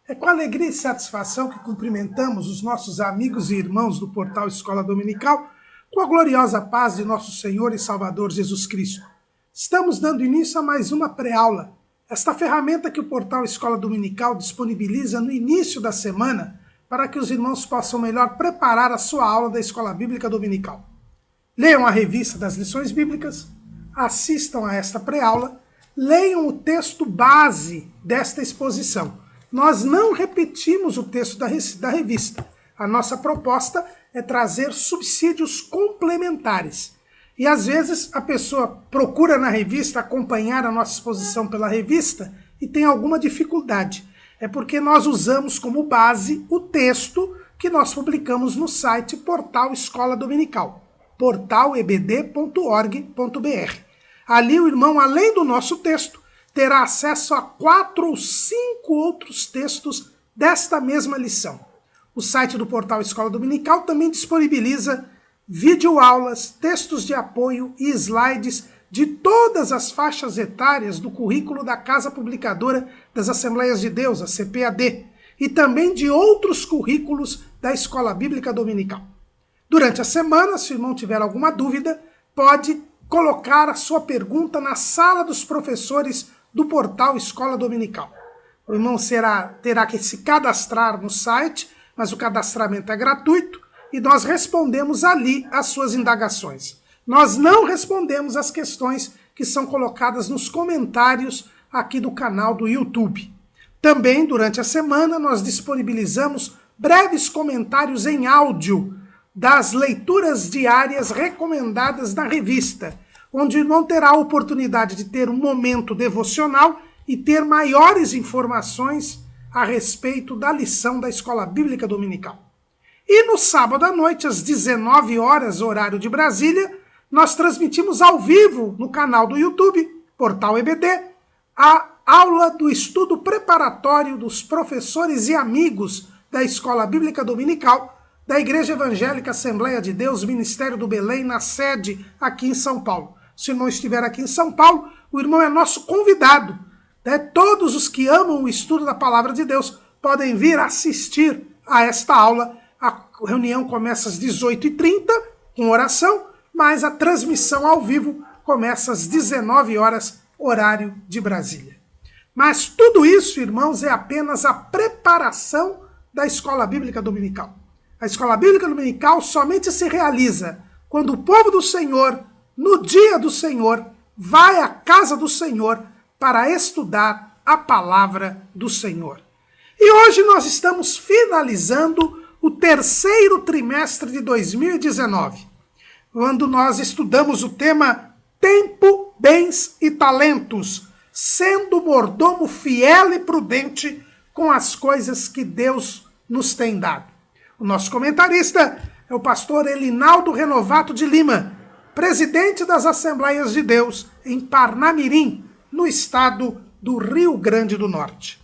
É com alegria e satisfação que cumprimentamos os nossos amigos e irmãos do portal Escola Dominical com a gloriosa paz de nosso Senhor e Salvador Jesus Cristo. Estamos dando início a mais uma pré-aula, esta ferramenta que o portal Escola Dominical disponibiliza no início da semana para que os irmãos possam melhor preparar a sua aula da Escola Bíblica Dominical. Leiam a revista das lições bíblicas, assistam a esta pré-aula, leiam o texto base desta exposição. Nós não repetimos o texto da revista. A nossa proposta é trazer subsídios complementares. E às vezes a pessoa procura na revista acompanhar a nossa exposição pela revista e tem alguma dificuldade. É porque nós usamos como base o texto que nós publicamos no site Portal Escola Dominical, portalebd.org.br. Ali o irmão, além do nosso texto, terá acesso a 4 ou 5 outros textos desta mesma lição. O site do Portal Escola Dominical também disponibiliza videoaulas, textos de apoio e slides de todas as faixas etárias do currículo da Casa Publicadora das Assembleias de Deus, a CPAD, e também de outros currículos da Escola Bíblica Dominical. Durante a semana, se o irmão tiver alguma dúvida, pode colocar a sua pergunta na sala dos professores do portal Escola Dominical. O irmão terá que se cadastrar no site, mas o cadastramento é gratuito e nós respondemos ali as suas indagações. Nós não respondemos as questões que são colocadas nos comentários aqui do canal do YouTube. Também, durante a semana, nós disponibilizamos breves comentários em áudio das leituras diárias recomendadas na revista, onde não terá a oportunidade de ter um momento devocional e ter maiores informações a respeito da lição da Escola Bíblica Dominical. E no sábado à noite, às 19 horas, horário de Brasília, nós transmitimos ao vivo no canal do YouTube, Portal EBD, a aula do estudo preparatório dos professores e amigos da Escola Bíblica Dominical da Igreja Evangélica Assembleia de Deus, Ministério do Belém, na sede aqui em São Paulo. Se o irmão estiver aqui em São Paulo, o irmão é nosso convidado. Todos os que amam o estudo da Palavra de Deus podem vir assistir a esta aula. A reunião começa às 18h30, com oração, mas a transmissão ao vivo começa às 19 horas, horário de Brasília. Mas tudo isso, irmãos, é apenas a preparação da Escola Bíblica Dominical. A Escola Bíblica Dominical somente se realiza quando o povo do Senhor, no dia do Senhor, vai à casa do Senhor para estudar a palavra do Senhor. E hoje nós estamos finalizando o terceiro trimestre de 2019, quando nós estudamos o tema Tempo, Bens e Talentos, sendo mordomo fiel e prudente com as coisas que Deus nos tem dado. O nosso comentarista é o pastor Elinaldo Renovato de Lima, presidente das Assembleias de Deus em Parnamirim, no estado do Rio Grande do Norte.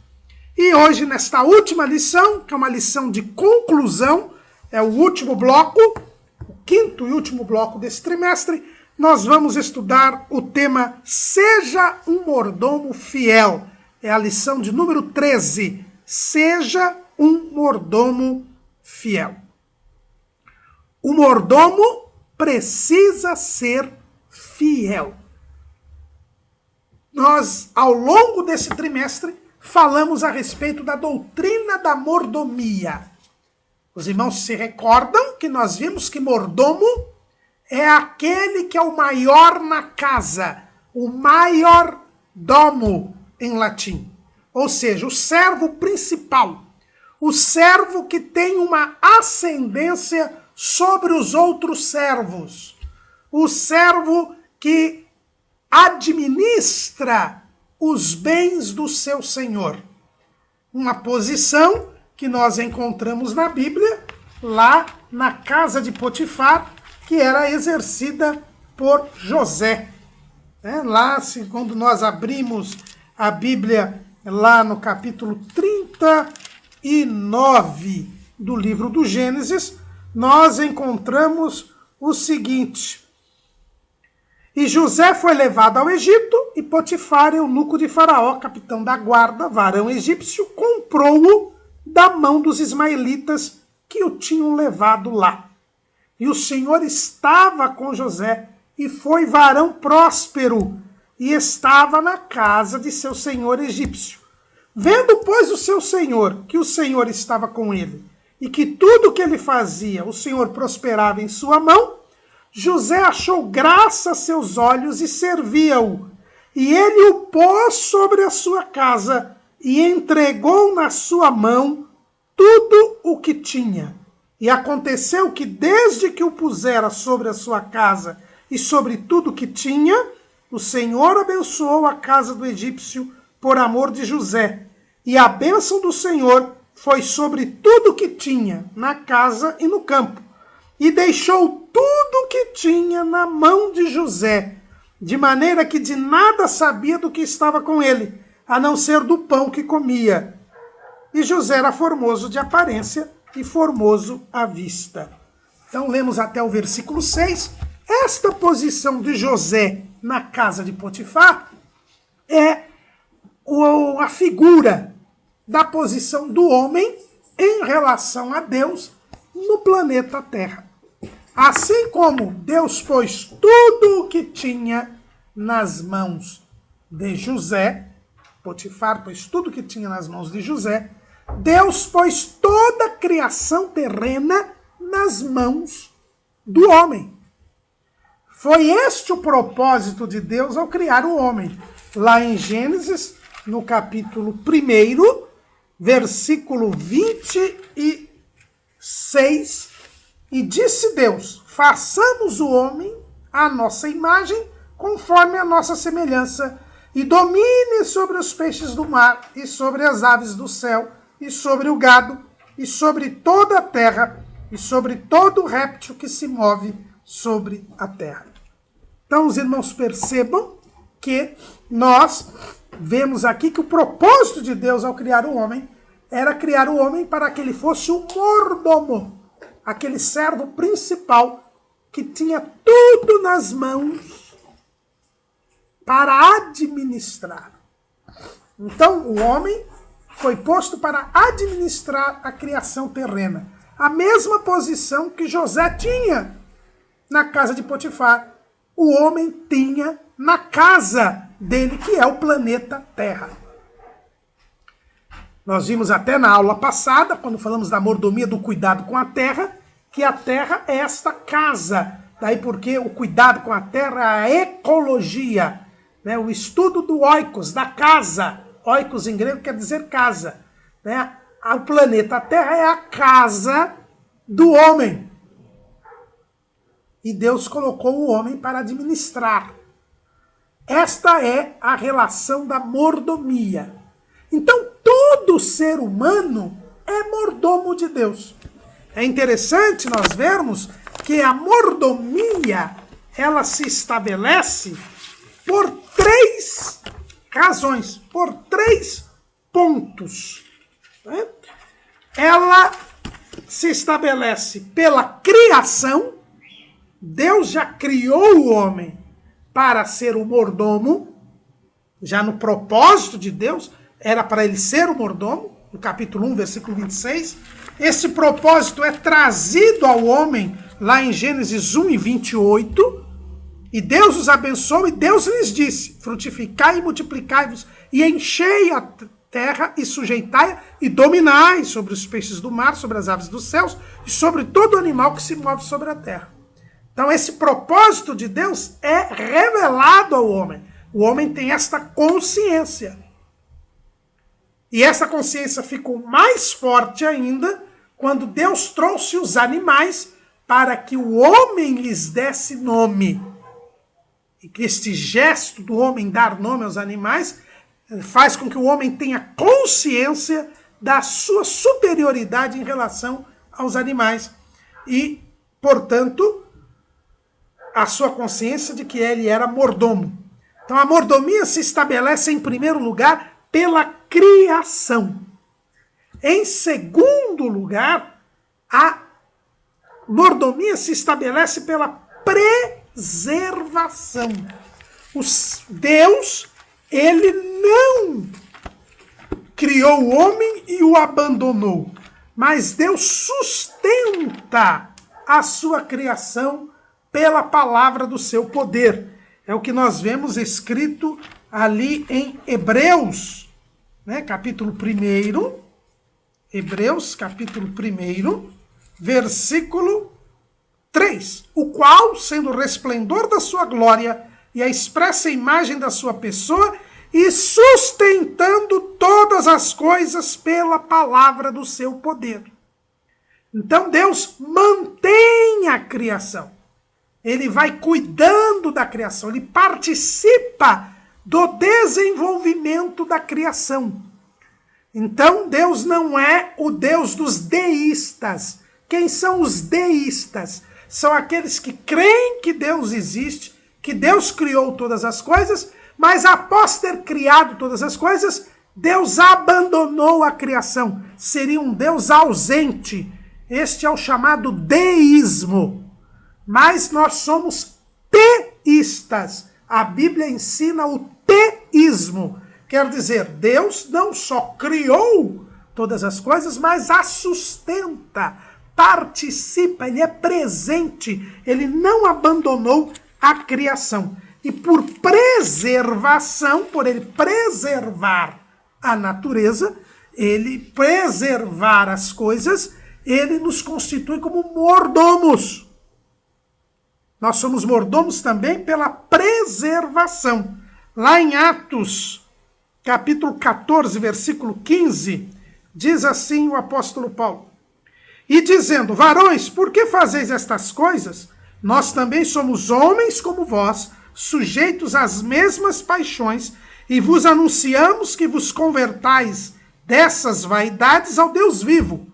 E hoje, nesta última lição, que é uma lição de conclusão, é o último bloco, o quinto e último bloco desse trimestre, nós vamos estudar o tema Seja um Mordomo Fiel. É a lição de número 13. Seja um mordomo fiel. O mordomo precisa ser fiel. Nós, ao longo desse trimestre, falamos a respeito da doutrina da mordomia. Os irmãos se recordam que nós vimos que mordomo é aquele que é o maior na casa, o maior domo em latim. Ou seja, o servo principal. O servo que tem uma ascendência sobre os outros servos. O servo que administra os bens do seu senhor. Uma posição que nós encontramos na Bíblia, lá na casa de Potifar, que era exercida por José. Lá, quando nós abrimos a Bíblia, lá no capítulo 39 do livro do Gênesis, nós encontramos o seguinte: e José foi levado ao Egito, e Potifar, eunuco de Faraó, capitão da guarda, varão egípcio, comprou-o da mão dos ismaelitas que o tinham levado lá. E o Senhor estava com José, e foi varão próspero, e estava na casa de seu senhor egípcio. Vendo, pois, o seu senhor, que o Senhor estava com ele, e que tudo o que ele fazia, o Senhor prosperava em sua mão, José achou graça a seus olhos e servia-o. E ele o pôs sobre a sua casa, e entregou na sua mão tudo o que tinha. E aconteceu que, desde que o pusera sobre a sua casa e sobre tudo o que tinha, o Senhor abençoou a casa do egípcio por amor de José. E a bênção do Senhor foi sobre tudo o que tinha, na casa e no campo. E deixou tudo o que tinha na mão de José, de maneira que de nada sabia do que estava com ele, a não ser do pão que comia. E José era formoso de aparência e formoso à vista. Então lemos até o versículo 6. Esta posição de José na casa de Potifar é a figura da posição do homem em relação a Deus no planeta Terra. Assim como Deus pôs tudo o que tinha nas mãos de José, Potifar pôs tudo o que tinha nas mãos de José, Deus pôs toda a criação terrena nas mãos do homem. Foi este o propósito de Deus ao criar o homem. Lá em Gênesis, no capítulo 1, versículo 26, e disse Deus: façamos o homem à nossa imagem, conforme a nossa semelhança, e domine sobre os peixes do mar, e sobre as aves do céu, e sobre o gado, e sobre toda a terra, e sobre todo réptil que se move sobre a terra. Então, os irmãos percebam que nós vemos aqui que o propósito de Deus ao criar o homem era criar o homem para que ele fosse o mordomo, aquele servo principal que tinha tudo nas mãos para administrar. Então, o homem foi posto para administrar a criação terrena. A mesma posição que José tinha na casa de Potifar, o homem tinha na casa dele, que é o planeta Terra. Nós vimos até na aula passada, quando falamos da mordomia, do cuidado com a terra, que a terra é esta casa. Daí porque o cuidado com a terra é a ecologia, né? O estudo do oikos, da casa. Oikos em grego quer dizer casa, né? O planeta Terra é a casa do homem. E Deus colocou o homem para administrar. Esta é a relação da mordomia. Então, todo ser humano é mordomo de Deus. É interessante nós vermos que a mordomia, ela se estabelece por 3 razões, por 3 pontos. Né? Ela se estabelece pela criação. Deus já criou o homem para ser o mordomo, já no propósito de Deus, era para ele ser o mordomo, no capítulo 1, versículo 26. Esse propósito é trazido ao homem lá em Gênesis 1 e 28, e Deus os abençoou e Deus lhes disse: frutificai e multiplicai-vos, e enchei a terra e sujeitai-a, e dominai sobre os peixes do mar, sobre as aves dos céus, e sobre todo animal que se move sobre a terra. Então esse propósito de Deus é revelado ao homem. O homem tem esta consciência. E essa consciência ficou mais forte ainda quando Deus trouxe os animais para que o homem lhes desse nome. E que este gesto do homem dar nome aos animais faz com que o homem tenha consciência da sua superioridade em relação aos animais. E, portanto, a sua consciência de que ele era mordomo. Então a mordomia se estabelece em primeiro lugar pela criação. Em segundo lugar, a mordomia se estabelece pela preservação. Deus, ele não criou o homem e o abandonou. Mas Deus sustenta a sua criação pela palavra do seu poder. É o que nós vemos escrito ali em Hebreus, né, capítulo 1. Hebreus, capítulo 1, versículo 3. O qual, sendo o resplendor da sua glória e a expressa imagem da sua pessoa, e sustentando todas as coisas pela palavra do seu poder. Então Deus mantém a criação. Ele vai cuidando da criação, ele participa do desenvolvimento da criação. Então Deus não é o Deus dos deístas. Quem são os deístas? São aqueles que creem que Deus existe, que Deus criou todas as coisas, mas após ter criado todas as coisas, Deus abandonou a criação. Seria um Deus ausente. Este é o chamado deísmo. Mas nós somos teístas. A Bíblia ensina o teísmo. Quer dizer, Deus não só criou todas as coisas, mas as sustenta, participa, ele é presente. Ele não abandonou a criação. E por preservação, por ele preservar a natureza, ele preservar as coisas, ele nos constitui como mordomos. Nós somos mordomos também pela preservação. Lá em Atos, capítulo 14, versículo 15, diz assim o apóstolo Paulo: e dizendo, varões, por que fazeis estas coisas? Nós também somos homens como vós, sujeitos às mesmas paixões, e vos anunciamos que vos convertais dessas vaidades ao Deus vivo,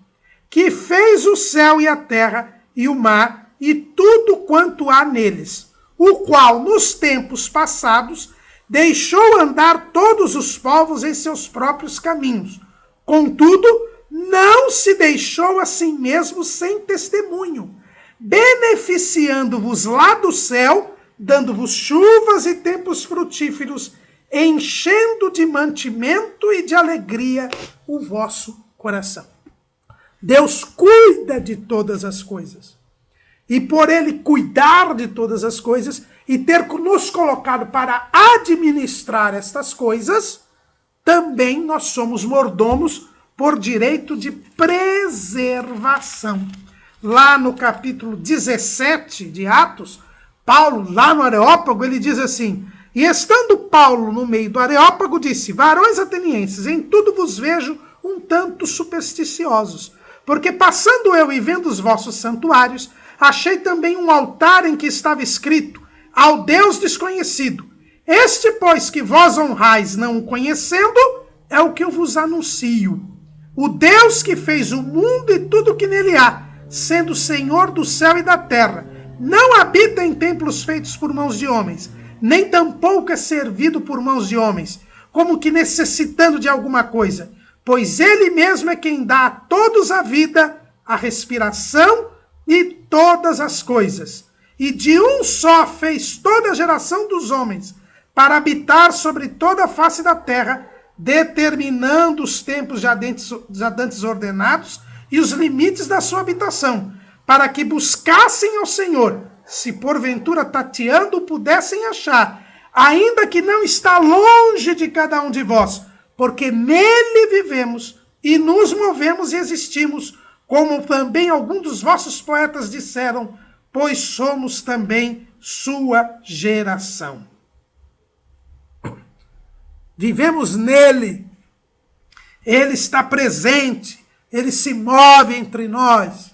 que fez o céu e a terra e o mar e tudo quanto há neles, o qual nos tempos passados deixou andar todos os povos em seus próprios caminhos. Contudo, não se deixou a si mesmo sem testemunho, beneficiando-vos lá do céu, dando-vos chuvas e tempos frutíferos, enchendo de mantimento e de alegria o vosso coração. Deus cuida de todas as coisas. E por ele cuidar de todas as coisas e ter nos colocado para administrar estas coisas, também nós somos mordomos por direito de preservação. Lá no capítulo 17 de Atos, Paulo, lá no Areópago, ele diz assim, e estando Paulo no meio do Areópago, disse, varões atenienses, em tudo vos vejo um tanto supersticiosos, porque passando eu e vendo os vossos santuários, achei também um altar em que estava escrito, ao Deus desconhecido. Este, pois, que vós honrais não o conhecendo, é o que eu vos anuncio. O Deus que fez o mundo e tudo que nele há, sendo Senhor do céu e da terra, não habita em templos feitos por mãos de homens, nem tampouco é servido por mãos de homens, como que necessitando de alguma coisa, pois ele mesmo é quem dá a todos a vida, a respiração e todas as coisas. E de um só fez toda a geração dos homens, para habitar sobre toda a face da terra, determinando os tempos já dantes ordenados e os limites da sua habitação, para que buscassem ao Senhor, se porventura tateando pudessem achar, ainda que não está longe de cada um de vós, porque nele vivemos e nos movemos e existimos, como também alguns dos vossos poetas disseram, pois somos também sua geração. Vivemos nele, ele está presente, ele se move entre nós.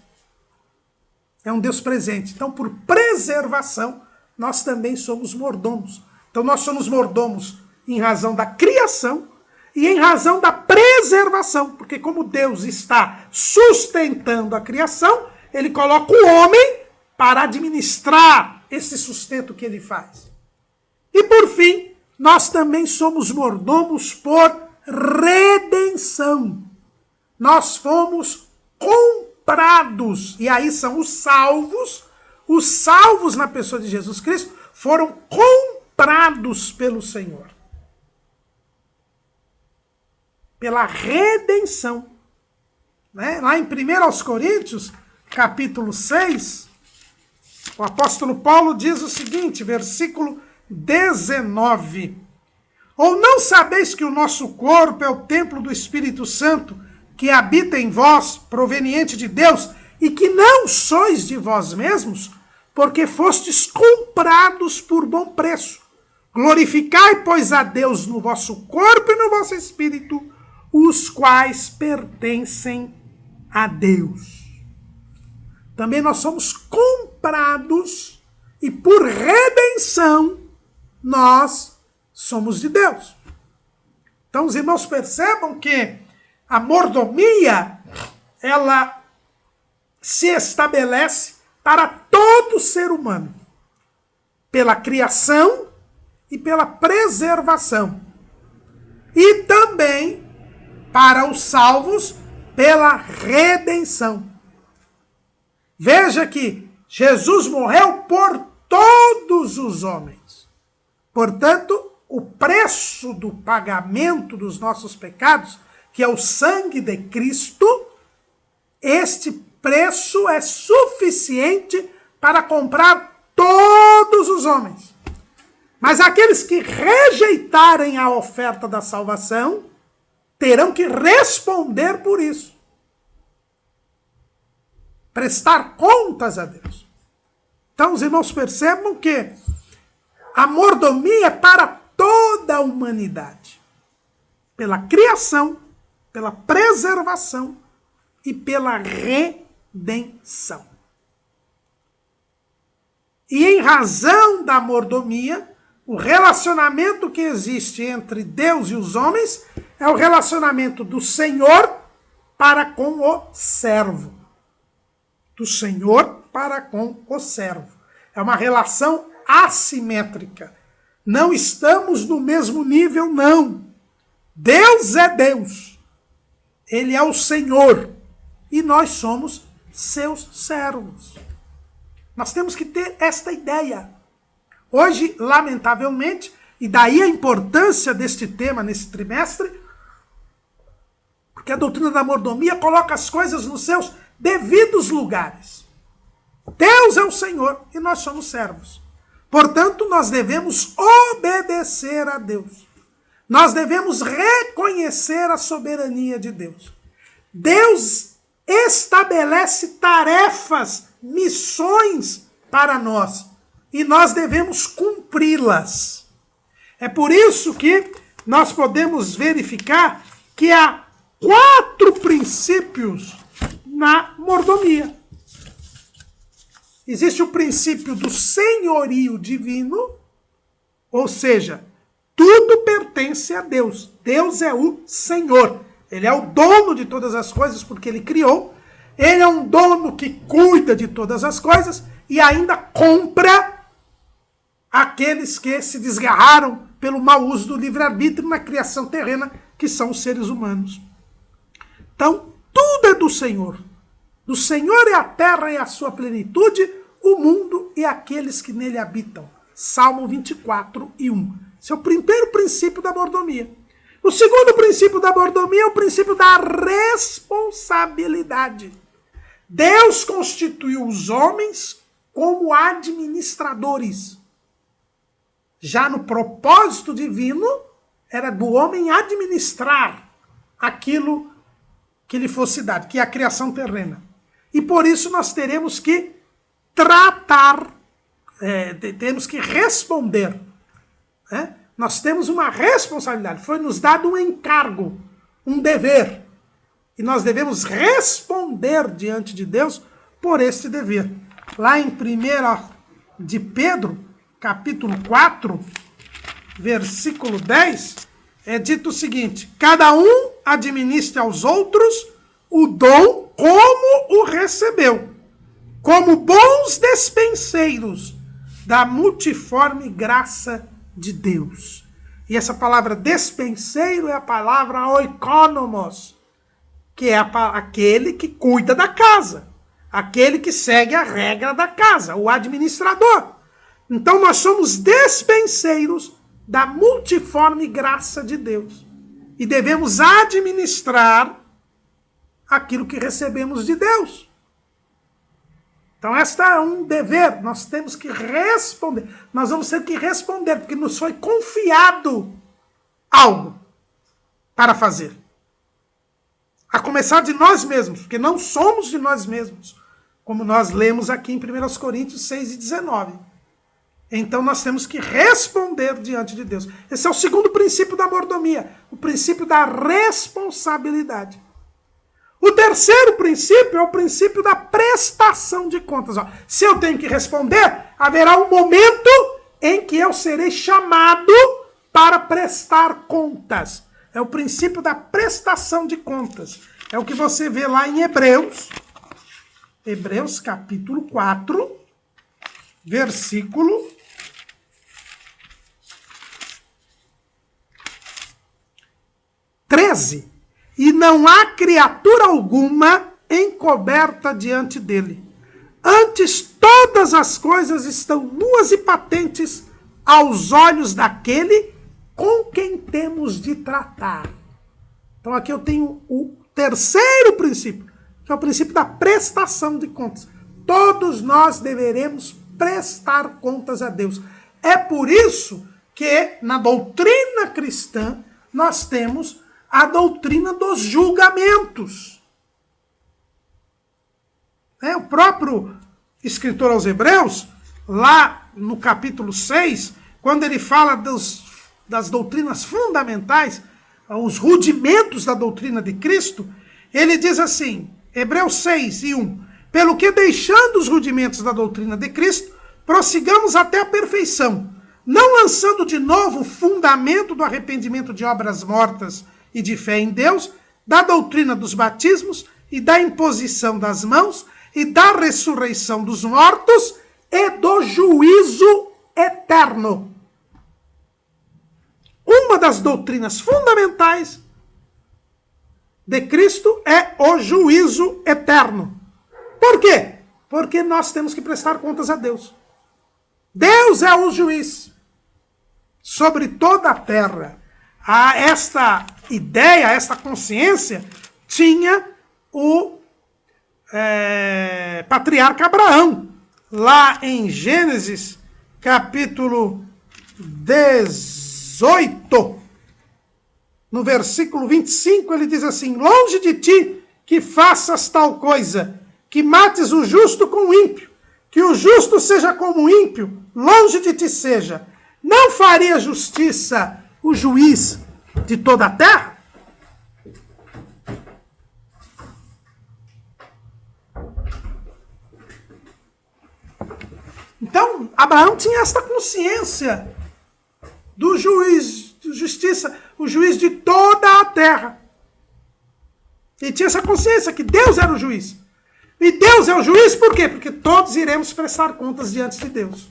É um Deus presente. Então, por preservação, nós também somos mordomos. Então, nós somos mordomos em razão da criação e em razão da preservação. Porque como Deus está sustentando a criação, ele coloca o homem para administrar esse sustento que ele faz. E, por fim, nós também somos mordomos por redenção. Nós fomos comprados. E aí são os salvos na pessoa de Jesus Cristo, foram comprados pelo Senhor. pela redenção. Né? Lá em 1 Coríntios, capítulo 6, o apóstolo Paulo diz o seguinte, versículo 19. Ou não sabeis que o nosso corpo é o templo do Espírito Santo, que habita em vós, proveniente de Deus, e que não sois de vós mesmos, porque fostes comprados por bom preço. Glorificai, pois, a Deus no vosso corpo e no vosso espírito, os quais pertencem a Deus. Também nós somos comprados e por redenção nós somos de Deus. Então os irmãos percebam que a mordomia, ela se estabelece para todo ser humano, pela criação e pela preservação. E também para os salvos pela redenção. Veja que Jesus morreu por todos os homens. Portanto, o preço do pagamento dos nossos pecados, que é o sangue de Cristo, este preço é suficiente para comprar todos os homens. Mas aqueles que rejeitarem a oferta da salvação terão que responder por isso. Prestar contas a Deus. Então os irmãos percebam que a mordomia é para toda a humanidade. Pela criação, pela preservação e pela redenção. E em razão da mordomia, o relacionamento que existe entre Deus e os homens é o relacionamento do Senhor para com o servo. Do Senhor para com o servo. É uma relação assimétrica. Não estamos no mesmo nível, não. Deus é Deus. Ele é o Senhor. E nós somos seus servos. Nós temos que ter esta ideia. Hoje, lamentavelmente, e daí a importância deste tema nesse trimestre, porque a doutrina da mordomia coloca as coisas nos seus devidos lugares. Deus é o Senhor e nós somos servos. Portanto, nós devemos obedecer a Deus. Nós devemos reconhecer a soberania de Deus. Deus estabelece tarefas, missões para nós. E nós devemos cumpri-las. É por isso que nós podemos verificar que há 4 princípios na mordomia. Existe o princípio do senhorio divino, ou seja, tudo pertence a Deus. Deus é o Senhor. Ele é o dono de todas as coisas porque ele criou. Ele é um dono que cuida de todas as coisas e ainda compra aqueles que se desgarraram pelo mau uso do livre-arbítrio na criação terrena, que são os seres humanos. Então, tudo é do Senhor. Do Senhor é a terra e a sua plenitude, o mundo e aqueles que nele habitam. Salmo 24, 1. Esse é o primeiro princípio da mordomia. O segundo princípio da mordomia é o princípio da responsabilidade. Deus constituiu os homens como administradores. Já no propósito divino, era do homem administrar aquilo que lhe fosse dado, que é a criação terrena. E por isso nós teremos que tratar, temos que responder. Nós temos uma responsabilidade, foi nos dado um encargo, um dever. E nós devemos responder diante de Deus por esse dever. Lá em 1 de Pedro, capítulo 4, versículo 10, é dito o seguinte: cada um administre aos outros o dom como o recebeu, como bons despenseiros da multiforme graça de Deus. E essa palavra despenseiro é a palavra oikonomos, que é aquele que cuida da casa, aquele que segue a regra da casa, o administrador. Então nós somos despenseiros da multiforme graça de Deus. e devemos administrar aquilo que recebemos de Deus. Então, este é um dever, nós temos que responder. Nós vamos ter que responder, porque nos foi confiado algo para fazer. A começar de nós mesmos, porque não somos de nós mesmos, como nós lemos aqui em 1 Coríntios 6:19. Então nós temos que responder diante de Deus. Esse é o segundo princípio da mordomia, o princípio da responsabilidade. O terceiro princípio é o princípio da prestação de contas. Se eu tenho que responder, haverá um momento em que eu serei chamado para prestar contas. É o princípio da prestação de contas. É o que você vê lá em Hebreus capítulo 4, versículo 13. E não há criatura alguma encoberta diante dele. Antes, todas as coisas estão nuas e patentes aos olhos daquele com quem temos de tratar. Então aqui eu tenho o terceiro princípio, que é o princípio da prestação de contas. Todos nós deveremos prestar contas a Deus. É por isso que na doutrina cristã nós temos a doutrina dos julgamentos. O próprio escritor aos Hebreus, lá no capítulo 6, quando ele fala das doutrinas fundamentais, os rudimentos da doutrina de Cristo, ele diz assim, Hebreus 6:1, pelo que deixando os rudimentos da doutrina de Cristo, prossigamos até a perfeição, não lançando de novo o fundamento do arrependimento de obras mortas e de fé em Deus, da doutrina dos batismos e da imposição das mãos e da ressurreição dos mortos e do juízo eterno. Uma das doutrinas fundamentais de Cristo é o juízo eterno. Por quê? Porque nós temos que prestar contas a Deus. Deus é o juiz sobre toda a terra. Esta ideia, esta consciência, tinha o patriarca Abraão. Lá em Gênesis, capítulo 18, no versículo 25, ele diz assim, longe de ti que faças tal coisa, que mates o justo com o ímpio, que o justo seja como o ímpio, longe de ti seja. Não faria justiça o juiz de toda a terra? Então, Abraão tinha esta consciência do juiz de justiça, o juiz de toda a terra. Ele tinha essa consciência que Deus era o juiz. E Deus é o juiz por quê? Porque todos iremos prestar contas diante de Deus.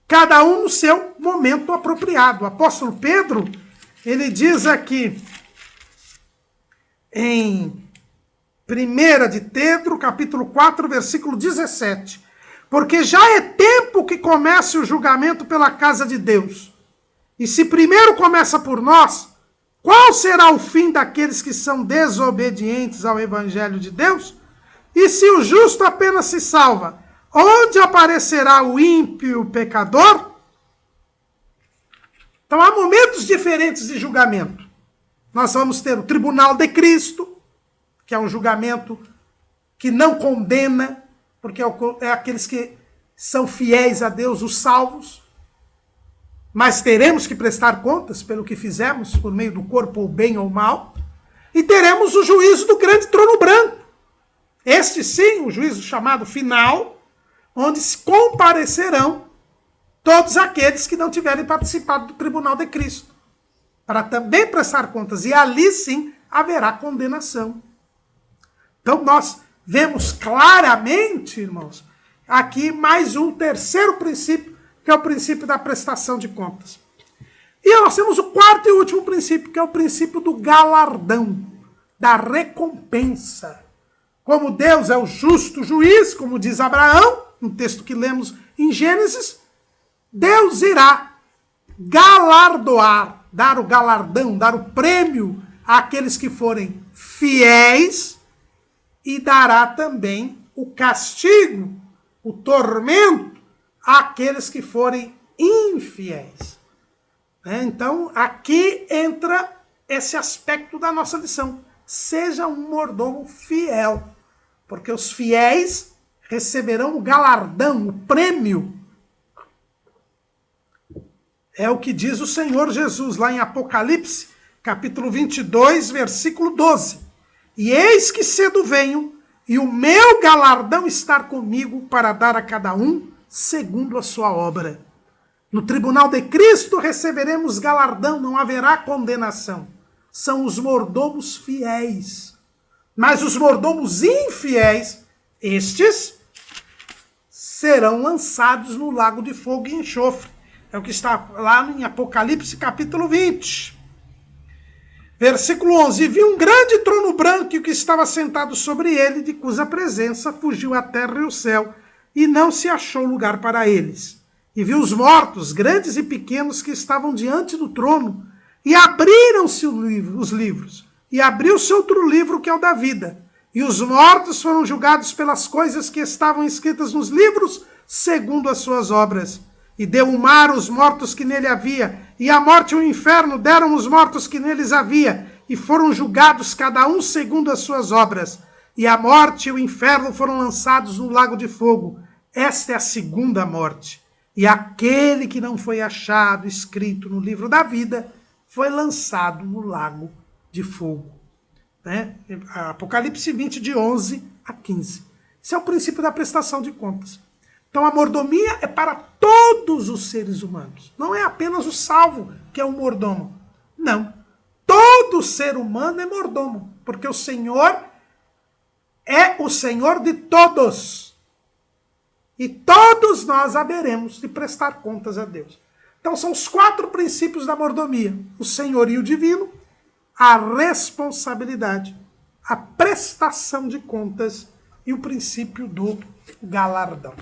Cada um no seu momento apropriado. O apóstolo Pedro, ele diz aqui em 1 de Pedro, capítulo 4, versículo 17. Porque já é tempo que comece o julgamento pela casa de Deus. E se primeiro começa por nós, qual será o fim daqueles que são desobedientes ao evangelho de Deus? E se o justo apenas se salva, onde aparecerá o ímpio e o pecador? Então há momentos diferentes de julgamento. Nós vamos ter o tribunal de Cristo, que é um julgamento que não condena, porque é aqueles que são fiéis a Deus, os salvos. Mas teremos que prestar contas pelo que fizemos, por meio do corpo, ou bem ou mal. E teremos o juízo do grande trono branco. Este sim, o juízo chamado final, onde se comparecerão todos aqueles que não tiverem participado do tribunal de Cristo, para também prestar contas. E ali sim haverá condenação. Então nós vemos claramente, irmãos, aqui mais um terceiro princípio, que é o princípio da prestação de contas. E nós temos o quarto e último princípio, que é o princípio do galardão, da recompensa. Como Deus é o justo juiz, como diz Abraão, no texto que lemos em Gênesis, Deus irá galardoar, dar o galardão, dar o prêmio àqueles que forem fiéis e dará também o castigo, o tormento, àqueles que forem infiéis. Então, aqui entra esse aspecto da nossa lição. Seja um mordomo fiel, porque os fiéis receberão o galardão, o prêmio. É o que diz o Senhor Jesus lá em Apocalipse, capítulo 22, versículo 12. E eis que cedo venho, e o meu galardão está comigo para dar a cada um segundo a sua obra. No tribunal de Cristo receberemos galardão, não haverá condenação. São os mordomos fiéis. Mas os mordomos infiéis, estes serão lançados no lago de fogo e enxofre. É o que está lá em Apocalipse capítulo 20. Versículo 11. E vi um grande trono branco e o que estava sentado sobre ele, de cuja presença fugiu a terra e o céu, e não se achou lugar para eles. E vi os mortos, grandes e pequenos, que estavam diante do trono, e abriram-se os livros. E abriu-se outro livro, que é o da vida. E os mortos foram julgados pelas coisas que estavam escritas nos livros, segundo as suas obras. E deu o mar os mortos que nele havia, e a morte e o inferno deram os mortos que neles havia, e foram julgados cada um segundo as suas obras. E a morte e o inferno foram lançados no lago de fogo. Esta é a segunda morte. E aquele que não foi achado escrito no livro da vida foi lançado no lago de fogo. Apocalipse 20, de 11 a 15. Esse é o princípio da prestação de contas. Então a mordomia é para todos os seres humanos. Não é apenas o salvo que é um mordomo. Não. Todo ser humano é mordomo. Porque o Senhor é o Senhor de todos. E todos nós haveremos de prestar contas a Deus. Então são os 4 princípios da mordomia. O senhorio divino, a responsabilidade, a prestação de contas e o princípio do galardão.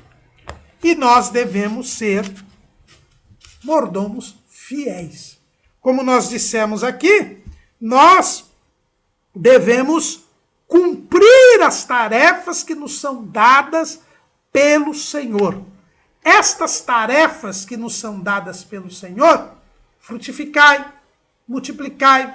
E nós devemos ser mordomos fiéis. Como nós dissemos aqui, nós devemos cumprir as tarefas que nos são dadas pelo Senhor. Estas tarefas que nos são dadas pelo Senhor, frutificai, multiplicai,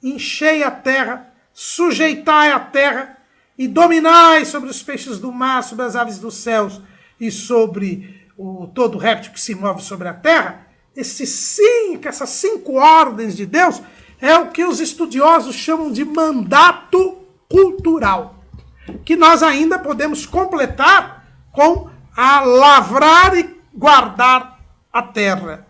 enchei a terra, sujeitai a terra e dominai sobre os peixes do mar, sobre as aves dos céus e sobre todo réptil que se move sobre a terra. Essas 5 ordens de Deus é o que os estudiosos chamam de mandato cultural, que nós ainda podemos completar com a lavrar e guardar a terra.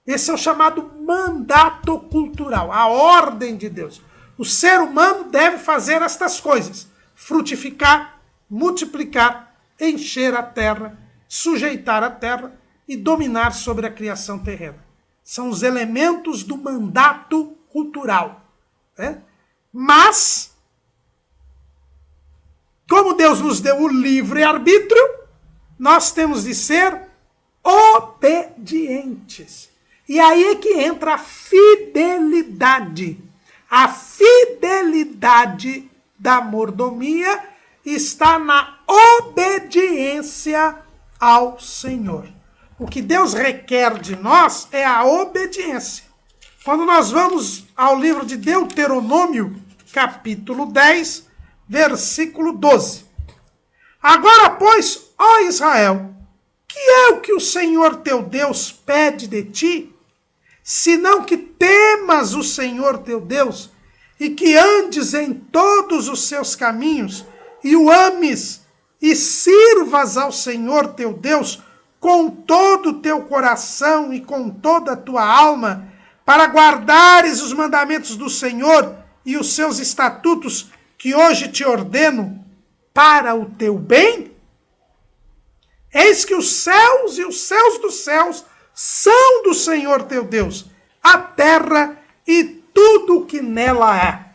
Esse é o chamado mandato cultural, a ordem de Deus. O ser humano deve fazer estas coisas: frutificar, multiplicar, encher a terra, sujeitar a terra e dominar sobre a criação terrena. São os elementos do mandato cultural. Mas, como Deus nos deu o livre-arbítrio, nós temos de ser obedientes. E aí é que entra a fidelidade. A fidelidade da mordomia está na obediência ao Senhor. O que Deus requer de nós é a obediência. Quando nós vamos ao livro de Deuteronômio, capítulo 10, versículo 12. Agora, pois, ó Israel, que é o que o Senhor teu Deus pede de ti, senão que temas o Senhor teu Deus e que andes em todos os seus caminhos e o ames e sirvas ao Senhor teu Deus com todo o teu coração e com toda a tua alma, para guardares os mandamentos do Senhor e os seus estatutos que hoje te ordeno para o teu bem? Eis que os céus e os céus dos céus são do Senhor teu Deus, a terra e tudo o que nela há.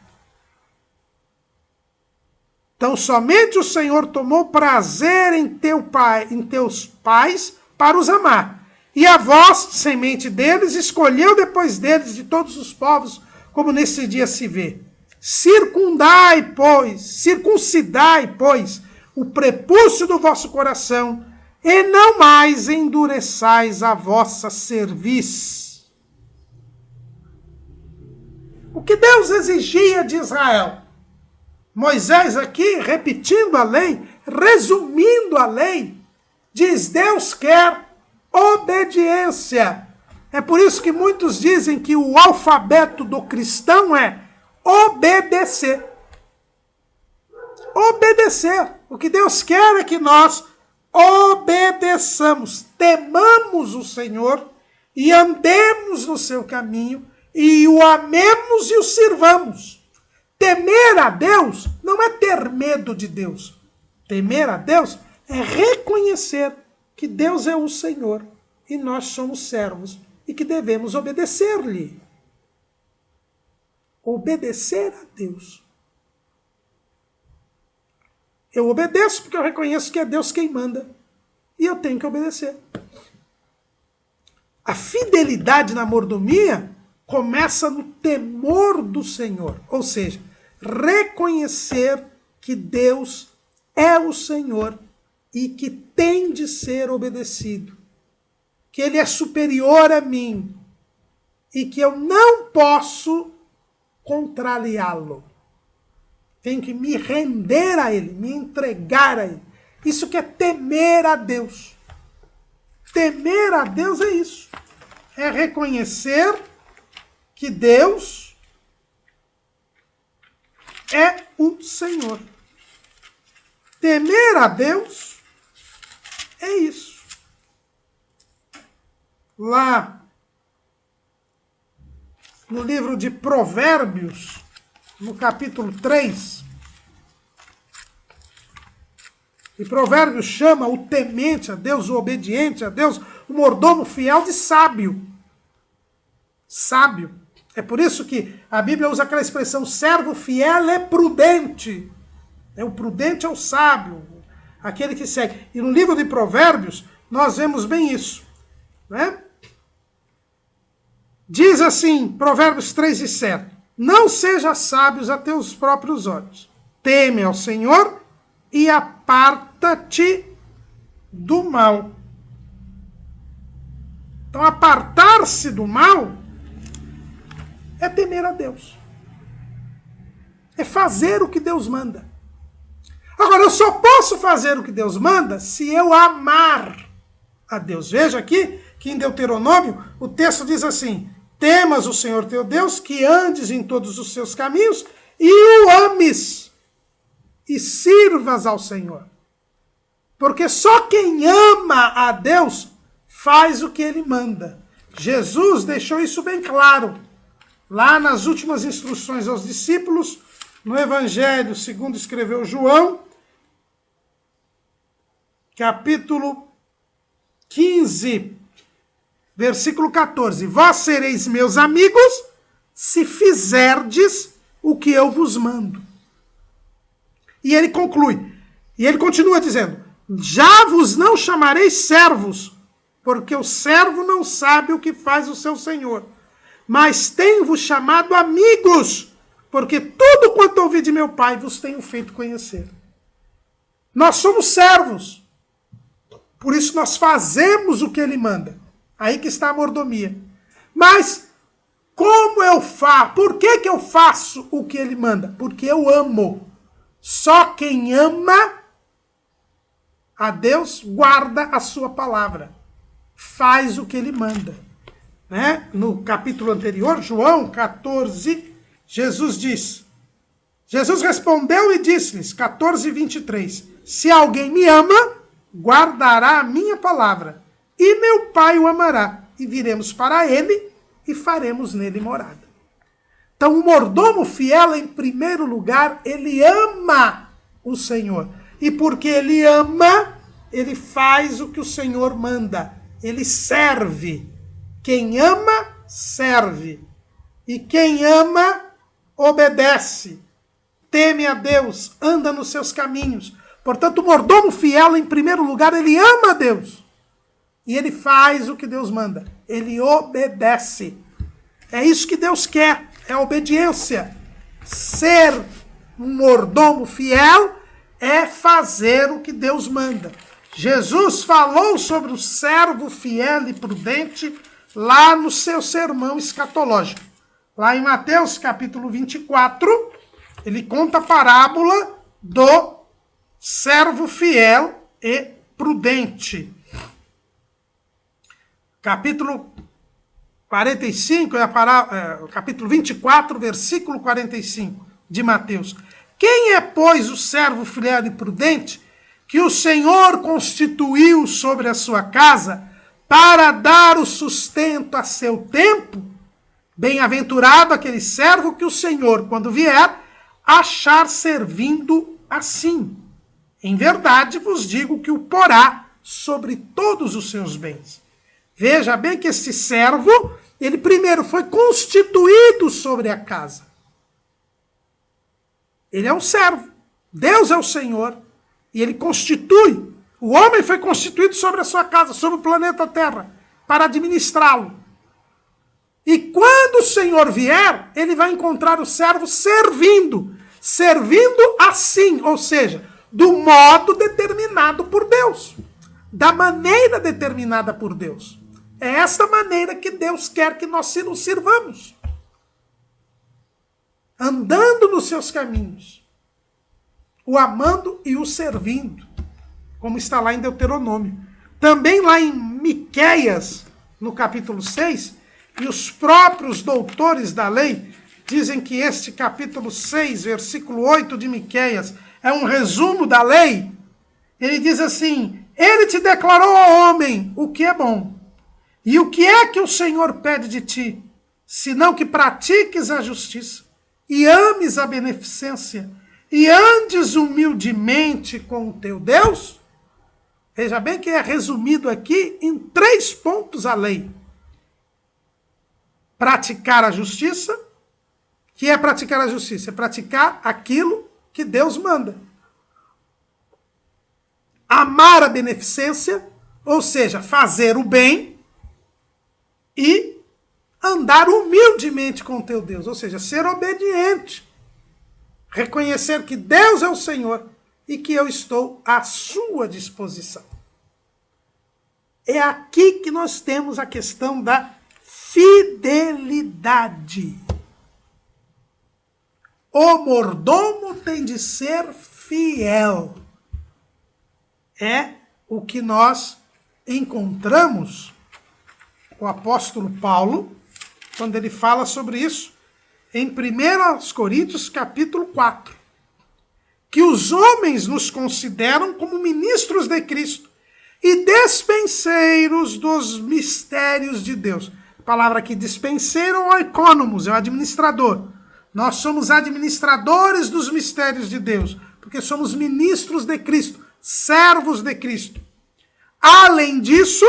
Então somente o Senhor tomou prazer em teus pais para os amar. E a vós, semente deles, escolheu depois deles de todos os povos, como nesse dia se vê. Circuncidai, pois, o prepúcio do vosso coração, e não mais endureçais a vossa cerviz. O que Deus exigia de Israel? Moisés aqui, repetindo a lei, resumindo a lei, diz: Deus quer obediência. É por isso que muitos dizem que o alfabeto do cristão é obedecer. Obedecer. O que Deus quer é que nós obedeçamos, temamos o Senhor e andemos no seu caminho e o amemos e o sirvamos. Temer a Deus não é ter medo de Deus. Temer a Deus é reconhecer que Deus é o Senhor e nós somos servos e que devemos obedecer-lhe. Obedecer a Deus. Eu obedeço porque eu reconheço que é Deus quem manda. E eu tenho que obedecer. A fidelidade na mordomia começa no temor do Senhor. Ou seja, reconhecer que Deus é o Senhor e que tem de ser obedecido. Que Ele é superior a mim. E que eu não posso contrariá-lo. Tenho que me render a Ele, me entregar a Ele. Isso que é temer a Deus. Temer a Deus é isso. É reconhecer que Deus é o Senhor. Temer a Deus é isso. Lá no livro de Provérbios, no capítulo 3, e Provérbios chama o temente a Deus, o obediente a Deus, o mordomo fiel de sábio. Sábio. É por isso que a Bíblia usa aquela expressão: servo fiel é prudente. O prudente é o sábio, aquele que segue. E no livro de Provérbios, nós vemos bem isso. Né? Diz assim, Provérbios 3:7. Não sejas sábios a teus próprios olhos. Teme ao Senhor e aparta-te do mal. Então, apartar-se do mal é temer a Deus. É fazer o que Deus manda. Agora, eu só posso fazer o que Deus manda se eu amar a Deus. Veja aqui que em Deuteronômio o texto diz assim: temas o Senhor teu Deus, que andes em todos os seus caminhos e o ames e sirvas ao Senhor. Porque só quem ama a Deus faz o que Ele manda. Jesus deixou isso bem claro. Lá nas últimas instruções aos discípulos, no Evangelho segundo escreveu João, capítulo 15, versículo 14. Vós sereis meus amigos se fizerdes o que eu vos mando. E ele conclui, e ele continua dizendo: já vos não chamareis servos, porque o servo não sabe o que faz o seu senhor. Mas tenho-vos chamado amigos, porque tudo quanto ouvi de meu Pai vos tenho feito conhecer. Nós somos servos. Por isso nós fazemos o que Ele manda. Aí que está a mordomia. Mas como eu faço? Por que eu faço o que Ele manda? Porque eu amo. Só quem ama a Deus guarda a sua palavra. Faz o que Ele manda. Né? No capítulo anterior, João 14, Jesus respondeu e disse-lhes, 14:23, se alguém me ama, guardará a minha palavra, e meu Pai o amará, e viremos para ele e faremos nele morada. Então o mordomo fiel, em primeiro lugar, ele ama o Senhor. E porque ele ama, ele faz o que o Senhor manda. Ele serve. Quem ama, serve. E quem ama, obedece. Teme a Deus, anda nos seus caminhos. Portanto, o mordomo fiel, em primeiro lugar, ele ama a Deus. E ele faz o que Deus manda. Ele obedece. É isso que Deus quer. é obediência. Ser um mordomo fiel é fazer o que Deus manda. Jesus falou sobre o servo fiel e prudente lá no seu sermão escatológico. Lá em Mateus capítulo 24, ele conta a parábola do servo fiel e prudente. Capítulo 45, capítulo 24, versículo 45 de Mateus. Quem é, pois, o servo fiel e prudente que o Senhor constituiu sobre a sua casa para dar o sustento a seu tempo? Bem-aventurado aquele servo que o Senhor, quando vier, achar servindo assim. Em verdade vos digo que o porá sobre todos os seus bens. Veja bem que este servo, ele primeiro foi constituído sobre a casa. Ele é um servo. Deus é o Senhor. E ele constitui. O homem foi constituído sobre a sua casa, sobre o planeta Terra, para administrá-lo. E quando o Senhor vier, ele vai encontrar o servo servindo. Servindo assim, ou seja, do modo determinado por Deus. Da maneira determinada por Deus. É esta maneira que Deus quer que nós nos sirvamos. Andando nos seus caminhos. O amando e o servindo. Como está lá em Deuteronômio. Também lá em Miqueias, no capítulo 6, e os próprios doutores da lei dizem que este capítulo 6, versículo 8 de Miqueias, é um resumo da lei. Ele diz assim: ele te declarou ao homem o que é bom. E o que é que o Senhor pede de ti? Senão que pratiques a justiça, e ames a beneficência, e andes humildemente com o teu Deus? Veja bem que é resumido aqui em 3 pontos a lei. Praticar a justiça. Que é praticar a justiça? É praticar aquilo que Deus manda. Amar a beneficência, ou seja, fazer o bem, e andar humildemente com o teu Deus, ou seja, ser obediente. Reconhecer que Deus é o Senhor e que eu estou à sua disposição. É aqui que nós temos a questão da fidelidade. O mordomo tem de ser fiel. É o que nós encontramos o apóstolo Paulo, quando ele fala sobre isso, em 1 Coríntios capítulo 4. Que os homens nos consideram como ministros de Cristo e despenseiros dos mistérios de Deus. A palavra aqui, dispenseiro ou economos, é o administrador. Nós somos administradores dos mistérios de Deus, porque somos ministros de Cristo, servos de Cristo. Além disso,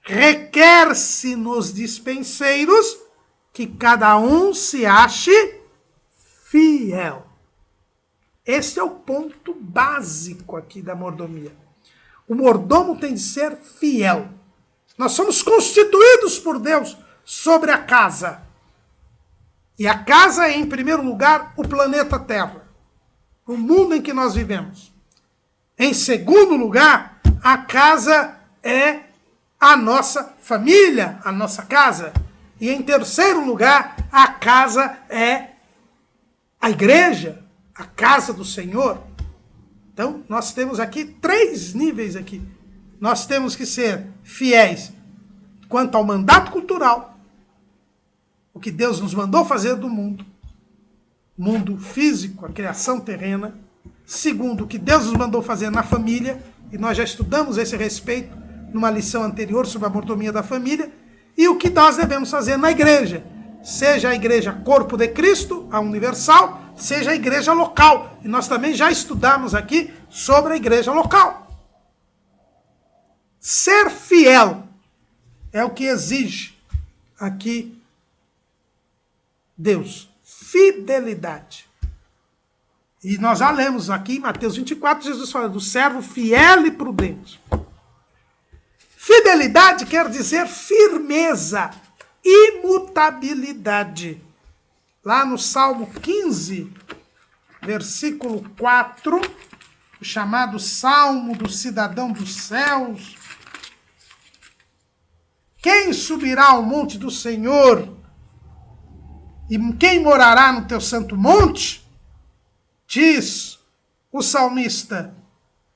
requer-se nos dispenseiros que cada um se ache fiel. Esse é o ponto básico aqui da mordomia. O mordomo tem de ser fiel. Nós somos constituídos por Deus sobre a casa. E a casa é, em primeiro lugar, o planeta Terra. O mundo em que nós vivemos. Em segundo lugar, a casa é a nossa família, a nossa casa. E em terceiro lugar, a casa é a igreja, a casa do Senhor. Então, nós temos aqui 3 níveis aqui. Nós temos que ser fiéis quanto ao mandato cultural, o que Deus nos mandou fazer do mundo físico, a criação terrena. Segundo, o que Deus nos mandou fazer na família, e nós já estudamos esse respeito numa lição anterior sobre a mordomia da família, e o que nós devemos fazer na igreja, seja a igreja corpo de Cristo, a universal, seja a igreja local. E nós também já estudamos aqui sobre a igreja local. Ser fiel é o que exige aqui Deus. Fidelidade. E nós já lemos aqui em Mateus 24, Jesus fala do servo fiel e prudente. Fidelidade quer dizer firmeza, imutabilidade. lá no Salmo 15, versículo 4, o chamado Salmo do Cidadão dos Céus. Quem subirá ao monte do Senhor? E quem morará no teu santo monte? Diz o salmista: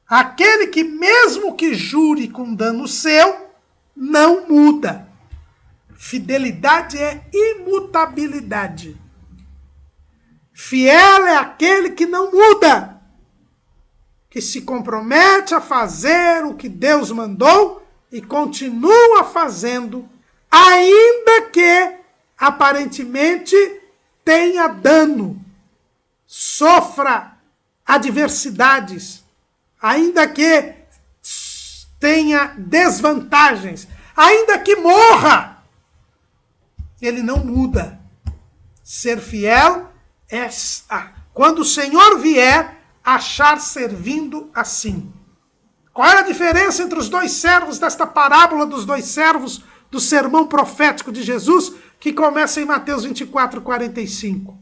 aquele que mesmo que jure com dano seu, não muda. Fidelidade é imutabilidade. Fiel é aquele que não muda, que se compromete a fazer o que Deus mandou e continua fazendo, ainda que aparentemente tenha dano, sofra adversidades, ainda que tenha desvantagens, ainda que morra, ele não muda. Ser fiel é, quando o Senhor vier, achar servindo assim. Qual é a diferença entre os dois servos desta parábola dos dois servos do sermão profético de Jesus, que começa em Mateus 24, 45?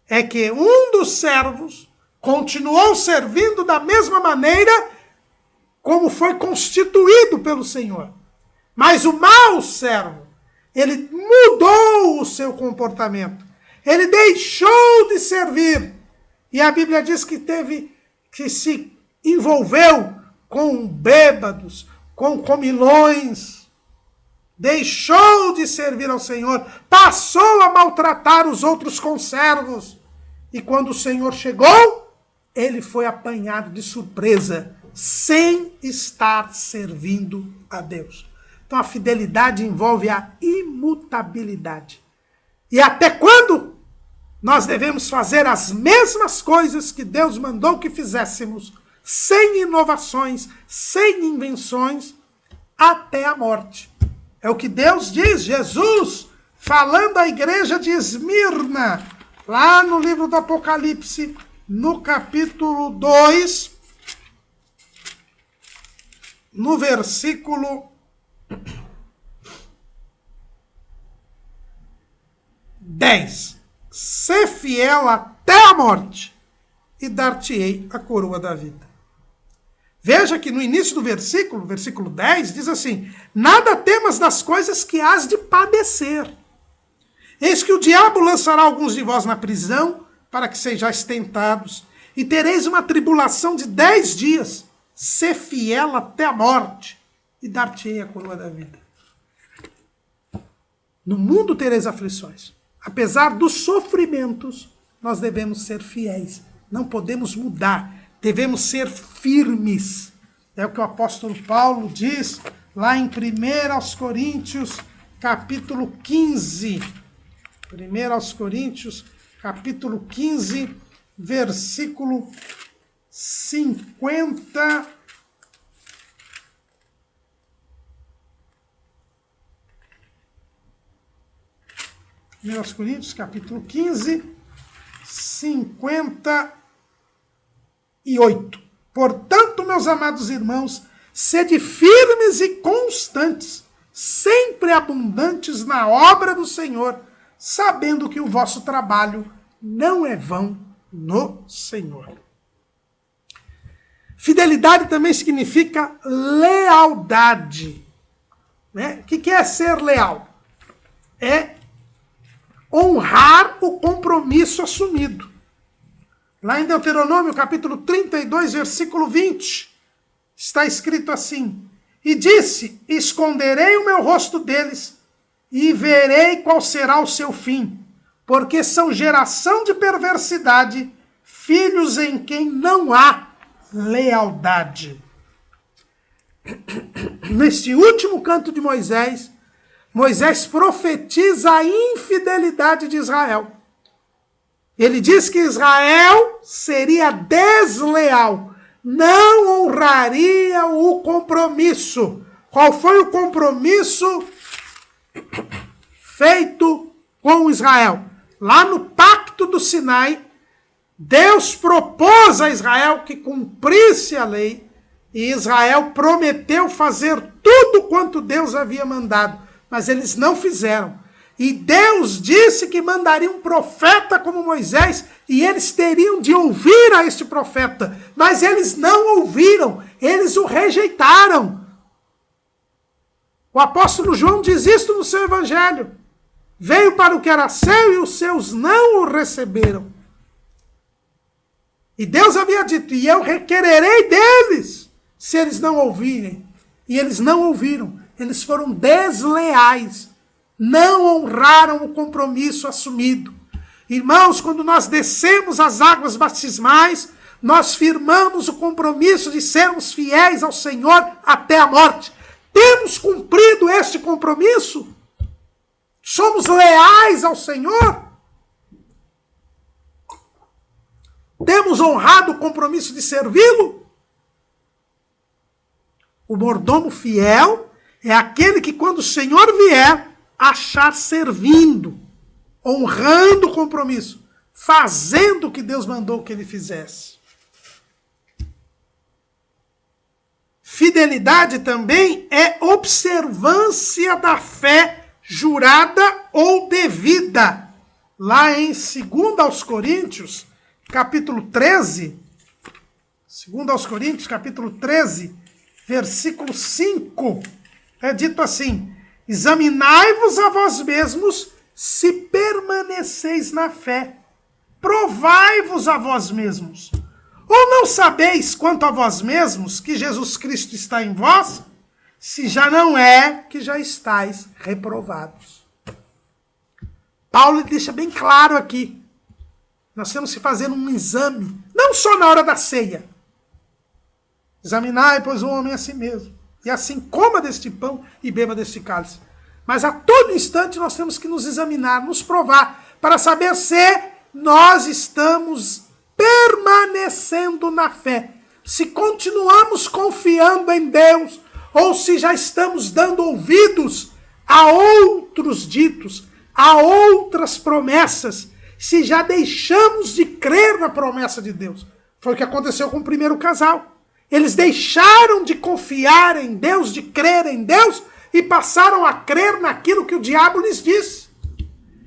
É que um dos servos continuou servindo da mesma maneira como foi constituído pelo Senhor. Mas o mau servo, ele mudou o seu comportamento. Ele deixou de servir. E a Bíblia diz que se envolveu com bêbados, com comilões, deixou de servir ao Senhor, passou a maltratar os outros conservos. E quando o Senhor chegou, ele foi apanhado de surpresa, sem estar servindo a Deus. Então a fidelidade envolve a imutabilidade. E até quando nós devemos fazer as mesmas coisas que Deus mandou que fizéssemos, sem inovações, sem invenções, até a morte. É o que Deus diz, Jesus, falando à igreja de Esmirna, lá no livro do Apocalipse, no capítulo 2, no versículo 10. Sê fiel até a morte, e dar-te-ei a coroa da vida. Veja que no início do versículo 10, diz assim: nada temas das coisas que hás de padecer. Eis que o diabo lançará alguns de vós na prisão, para que sejais tentados, e tereis uma tribulação de 10 dias. Sê fiel até a morte, e dar-te-ei a coroa da vida. No mundo tereis aflições. Apesar dos sofrimentos, nós devemos ser fiéis. Não podemos mudar. Devemos ser firmes. É o que o apóstolo Paulo diz lá em 1 Coríntios, capítulo 15. 1 Coríntios, capítulo 15, versículo 50. 1 Coríntios, capítulo 15, 58. Portanto, meus amados irmãos, sede firmes e constantes, sempre abundantes na obra do Senhor, sabendo que o vosso trabalho não é vão no Senhor. Fidelidade também significa lealdade. Né? O que é ser leal? É honrar o compromisso assumido. Lá em Deuteronômio, capítulo 32, versículo 20, está escrito assim: e disse, esconderei o meu rosto deles, e verei qual será o seu fim, porque são geração de perversidade, filhos em quem não há lealdade. Neste último canto de Moisés, Moisés profetiza a infidelidade de Israel. Ele diz que Israel seria desleal, não honraria o compromisso. Qual foi o compromisso feito com Israel? Lá no Pacto do Sinai, Deus propôs a Israel que cumprisse a lei, e Israel prometeu fazer tudo quanto Deus havia mandado. Mas eles não fizeram. E Deus disse que mandaria um profeta como Moisés, e eles teriam de ouvir a este profeta. Mas eles não ouviram, eles o rejeitaram. O apóstolo João diz isto no seu evangelho. Veio para o que era seu e os seus não o receberam. E Deus havia dito, e eu requererei deles, se eles não ouvirem. E eles não ouviram, eles foram desleais. Não honraram o compromisso assumido. Irmãos, quando nós descemos as águas batismais, nós firmamos o compromisso de sermos fiéis ao Senhor até a morte. Temos cumprido este compromisso? Somos leais ao Senhor? Temos honrado o compromisso de servi-lo? O mordomo fiel é aquele que, quando o Senhor vier, achar servindo, honrando o compromisso, fazendo o que Deus mandou que ele fizesse. Fidelidade também é observância da fé jurada ou devida. Lá em 2 Coríntios, capítulo 13, 2 Coríntios, capítulo 13, versículo 5, é dito assim: examinai-vos a vós mesmos se permaneceis na fé. Provai-vos a vós mesmos. Ou não sabeis quanto a vós mesmos que Jesus Cristo está em vós? Se já não é, que já estáis reprovados. Paulo deixa bem claro aqui. Nós temos que fazer um exame, não só na hora da ceia. Examinai, pois, o homem a si mesmo. E assim coma deste pão e beba deste cálice. Mas a todo instante nós temos que nos examinar, nos provar, para saber se nós estamos permanecendo na fé. Se continuamos confiando em Deus, ou se já estamos dando ouvidos a outros ditos, a outras promessas, se já deixamos de crer na promessa de Deus. Foi o que aconteceu com o primeiro casal. Eles deixaram de confiar em Deus, de crer em Deus, e passaram a crer naquilo que o diabo lhes disse.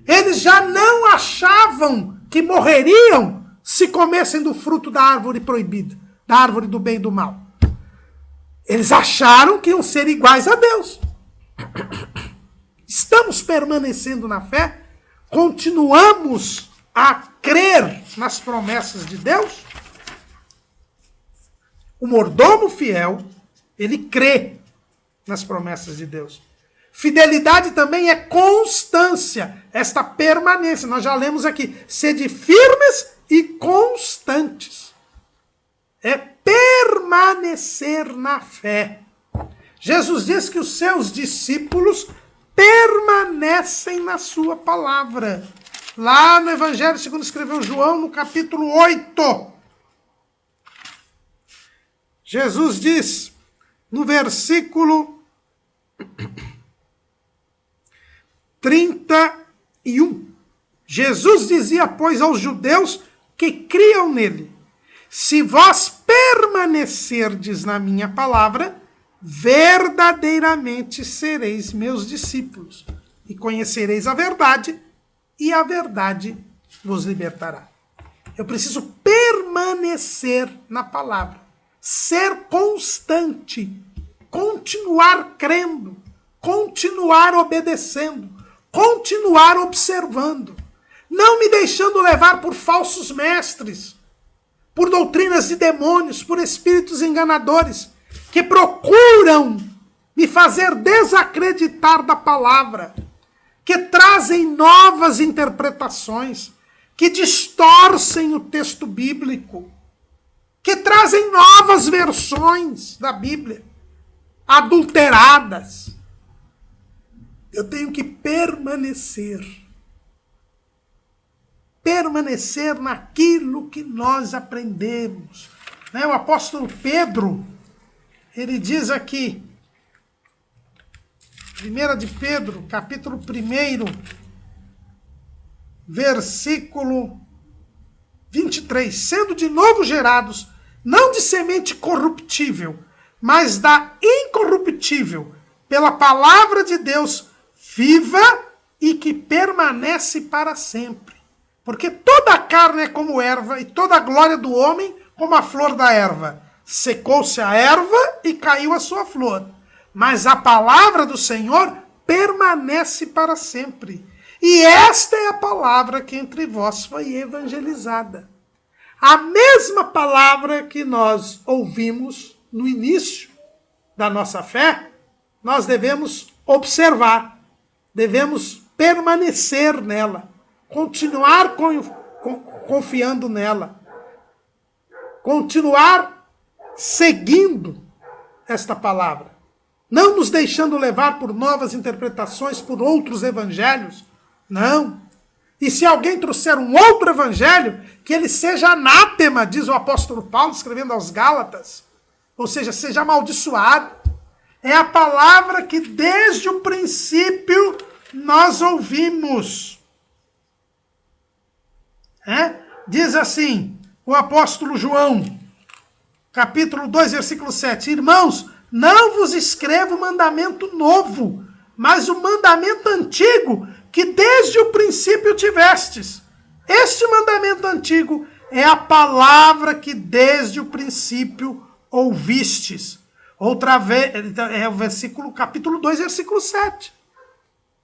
Eles já não achavam que morreriam se comessem do fruto da árvore proibida, da árvore do bem e do mal. Eles acharam que iam ser iguais a Deus. Estamos permanecendo na fé? Continuamos a crer nas promessas de Deus? O mordomo fiel, ele crê nas promessas de Deus. Fidelidade também é constância, esta permanência. Nós já lemos aqui, sede firmes e constantes. É permanecer na fé. Jesus diz que os seus discípulos permanecem na sua palavra. Lá no Evangelho segundo escreveu João, no capítulo 8. Jesus diz, no versículo 31, Jesus dizia, pois, aos judeus que criam nele, se vós permanecerdes na minha palavra, verdadeiramente sereis meus discípulos, e conhecereis a verdade, e a verdade vos libertará. Eu preciso permanecer na palavra, ser constante, continuar crendo, continuar obedecendo, continuar observando, não me deixando levar por falsos mestres, por doutrinas de demônios, por espíritos enganadores, que procuram me fazer desacreditar da palavra, que trazem novas interpretações, que distorcem o texto bíblico, que trazem novas versões da Bíblia, adulteradas. Eu tenho que permanecer naquilo que nós aprendemos. O apóstolo Pedro, ele diz aqui, 1 de Pedro, capítulo 1, versículo 23, sendo de novo gerados, não de semente corruptível, mas da incorruptível, pela palavra de Deus, viva e que permanece para sempre. Porque toda a carne é como erva, e toda a glória do homem como a flor da erva. Secou-se a erva e caiu a sua flor. Mas a palavra do Senhor permanece para sempre. E esta é a palavra que entre vós foi evangelizada. A mesma palavra que nós ouvimos no início da nossa fé, nós devemos observar, devemos permanecer nela, continuar confiando nela, continuar seguindo esta palavra, não nos deixando levar por novas interpretações, por outros evangelhos, não. E se alguém trouxer um outro evangelho, que ele seja anátema, diz o apóstolo Paulo, escrevendo aos Gálatas, ou seja, seja amaldiçoado. É a palavra que desde o princípio nós ouvimos. Diz assim, o apóstolo João, capítulo 2, versículo 7. Irmãos, não vos escrevo mandamento novo, mas o mandamento antigo que desde o princípio tivestes. Este mandamento antigo é a palavra que desde o princípio ouvistes. Outra vez, é o versículo, capítulo 2, versículo 7.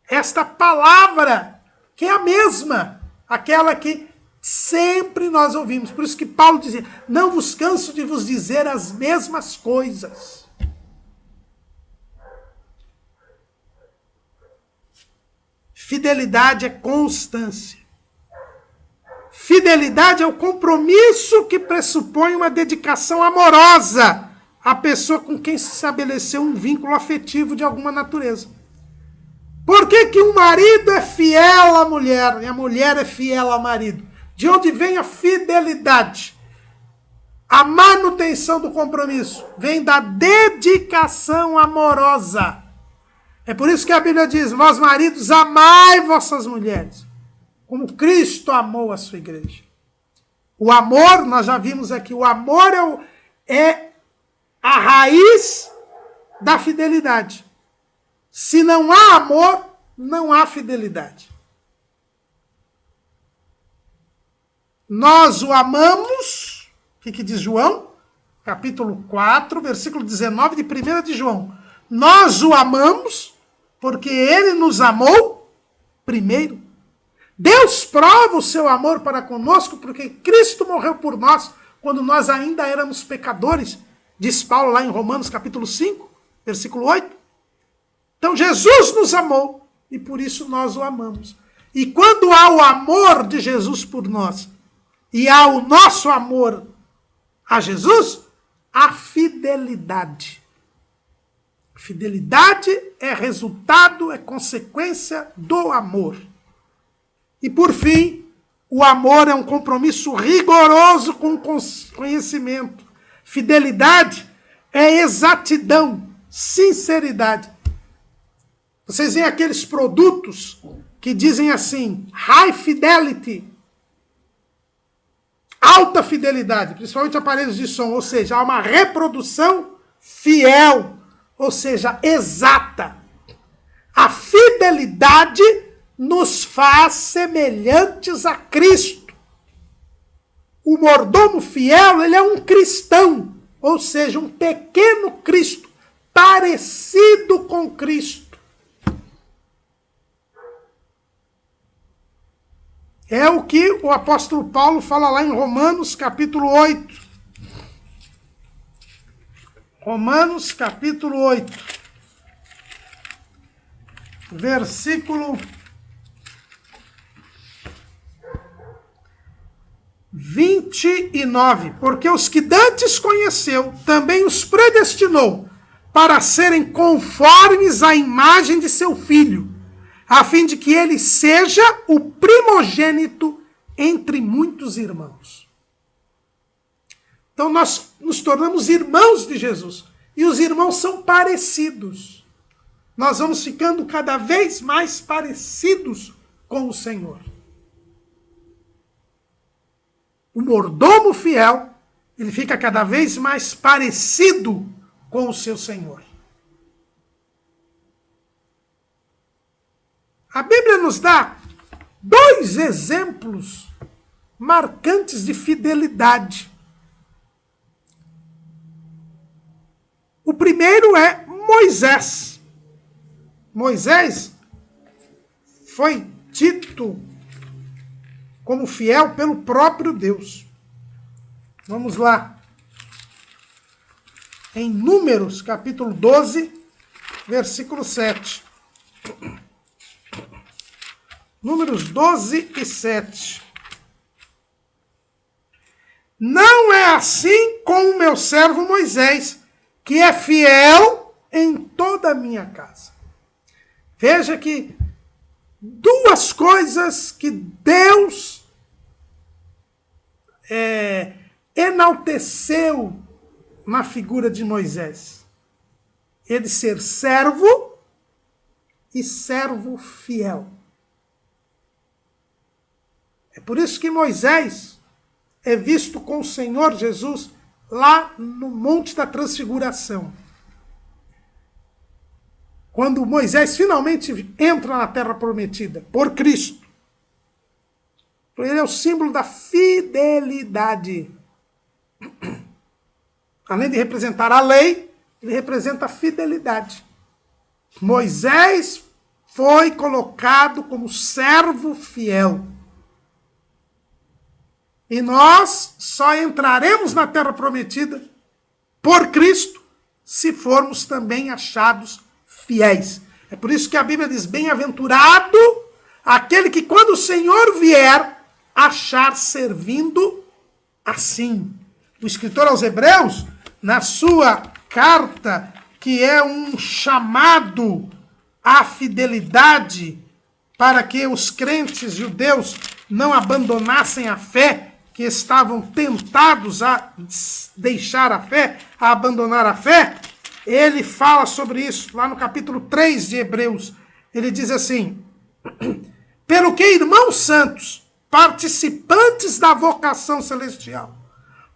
Esta palavra, que é a mesma, aquela que sempre nós ouvimos. Por isso que Paulo dizia, não vos canso de vos dizer as mesmas coisas. Fidelidade é constância. Fidelidade é o compromisso que pressupõe uma dedicação amorosa à pessoa com quem se estabeleceu um vínculo afetivo de alguma natureza. Por que um marido é fiel à mulher e a mulher é fiel ao marido? De onde vem a fidelidade? A manutenção do compromisso vem da dedicação amorosa. É por isso que a Bíblia diz, vós maridos, amai vossas mulheres, como Cristo amou a sua igreja. O amor, nós já vimos aqui, o amor é a raiz da fidelidade. Se não há amor, não há fidelidade. Nós o amamos, o que diz João? Capítulo 4, versículo 19 de 1 de João. Nós o amamos porque ele nos amou primeiro. Deus prova o seu amor para conosco porque Cristo morreu por nós quando nós ainda éramos pecadores, diz Paulo lá em Romanos capítulo 5, versículo 8. Então Jesus nos amou e por isso nós o amamos. E quando há o amor de Jesus por nós e há o nosso amor a Jesus, há fidelidade. Fidelidade é resultado, é consequência do amor. E por fim, o amor é um compromisso rigoroso com conhecimento. Fidelidade é exatidão, sinceridade. Vocês veem aqueles produtos que dizem assim, high fidelity, alta fidelidade, principalmente aparelhos de som, ou seja, há uma reprodução fiel, ou seja, exata. A fidelidade nos faz semelhantes a Cristo. O mordomo fiel, ele é um cristão, ou seja, um pequeno Cristo, parecido com Cristo. É o que o apóstolo Paulo fala lá em Romanos capítulo 8. Romanos capítulo 8. Versículo 29. Porque os que dantes conheceu, também os predestinou para serem conformes à imagem de seu Filho, a fim de que ele seja o primogênito entre muitos irmãos. Então nós nos tornamos irmãos de Jesus. E os irmãos são parecidos. Nós vamos ficando cada vez mais parecidos com o Senhor. O mordomo fiel, ele fica cada vez mais parecido com o seu Senhor. A Bíblia nos dá 2 exemplos marcantes de fidelidade. O primeiro é Moisés. Moisés foi dito como fiel pelo próprio Deus. Vamos lá. Em Números, capítulo 12, versículo 7. Números 12 e 7. Não é assim com o meu servo Moisés, que é fiel em toda a minha casa. Veja que 2 coisas que Deus enalteceu na figura de Moisés. Ele ser servo e servo fiel. É por isso que Moisés é visto com o Senhor Jesus lá no Monte da Transfiguração. Quando Moisés finalmente entra na Terra Prometida, por Cristo. Ele é o símbolo da fidelidade. Além de representar a lei, ele representa a fidelidade. Moisés foi colocado como servo fiel. E nós só entraremos na Terra Prometida por Cristo se formos também achados fiéis. É por isso que a Bíblia diz, bem-aventurado aquele que quando o Senhor vier, achar servindo assim. O escritor aos Hebreus, na sua carta, que é um chamado à fidelidade para que os crentes judeus não abandonassem a fé, que estavam tentados a deixar a fé, a abandonar a fé, ele fala sobre isso, lá no capítulo 3 de Hebreus. Ele diz assim, pelo que, irmãos santos, participantes da vocação celestial,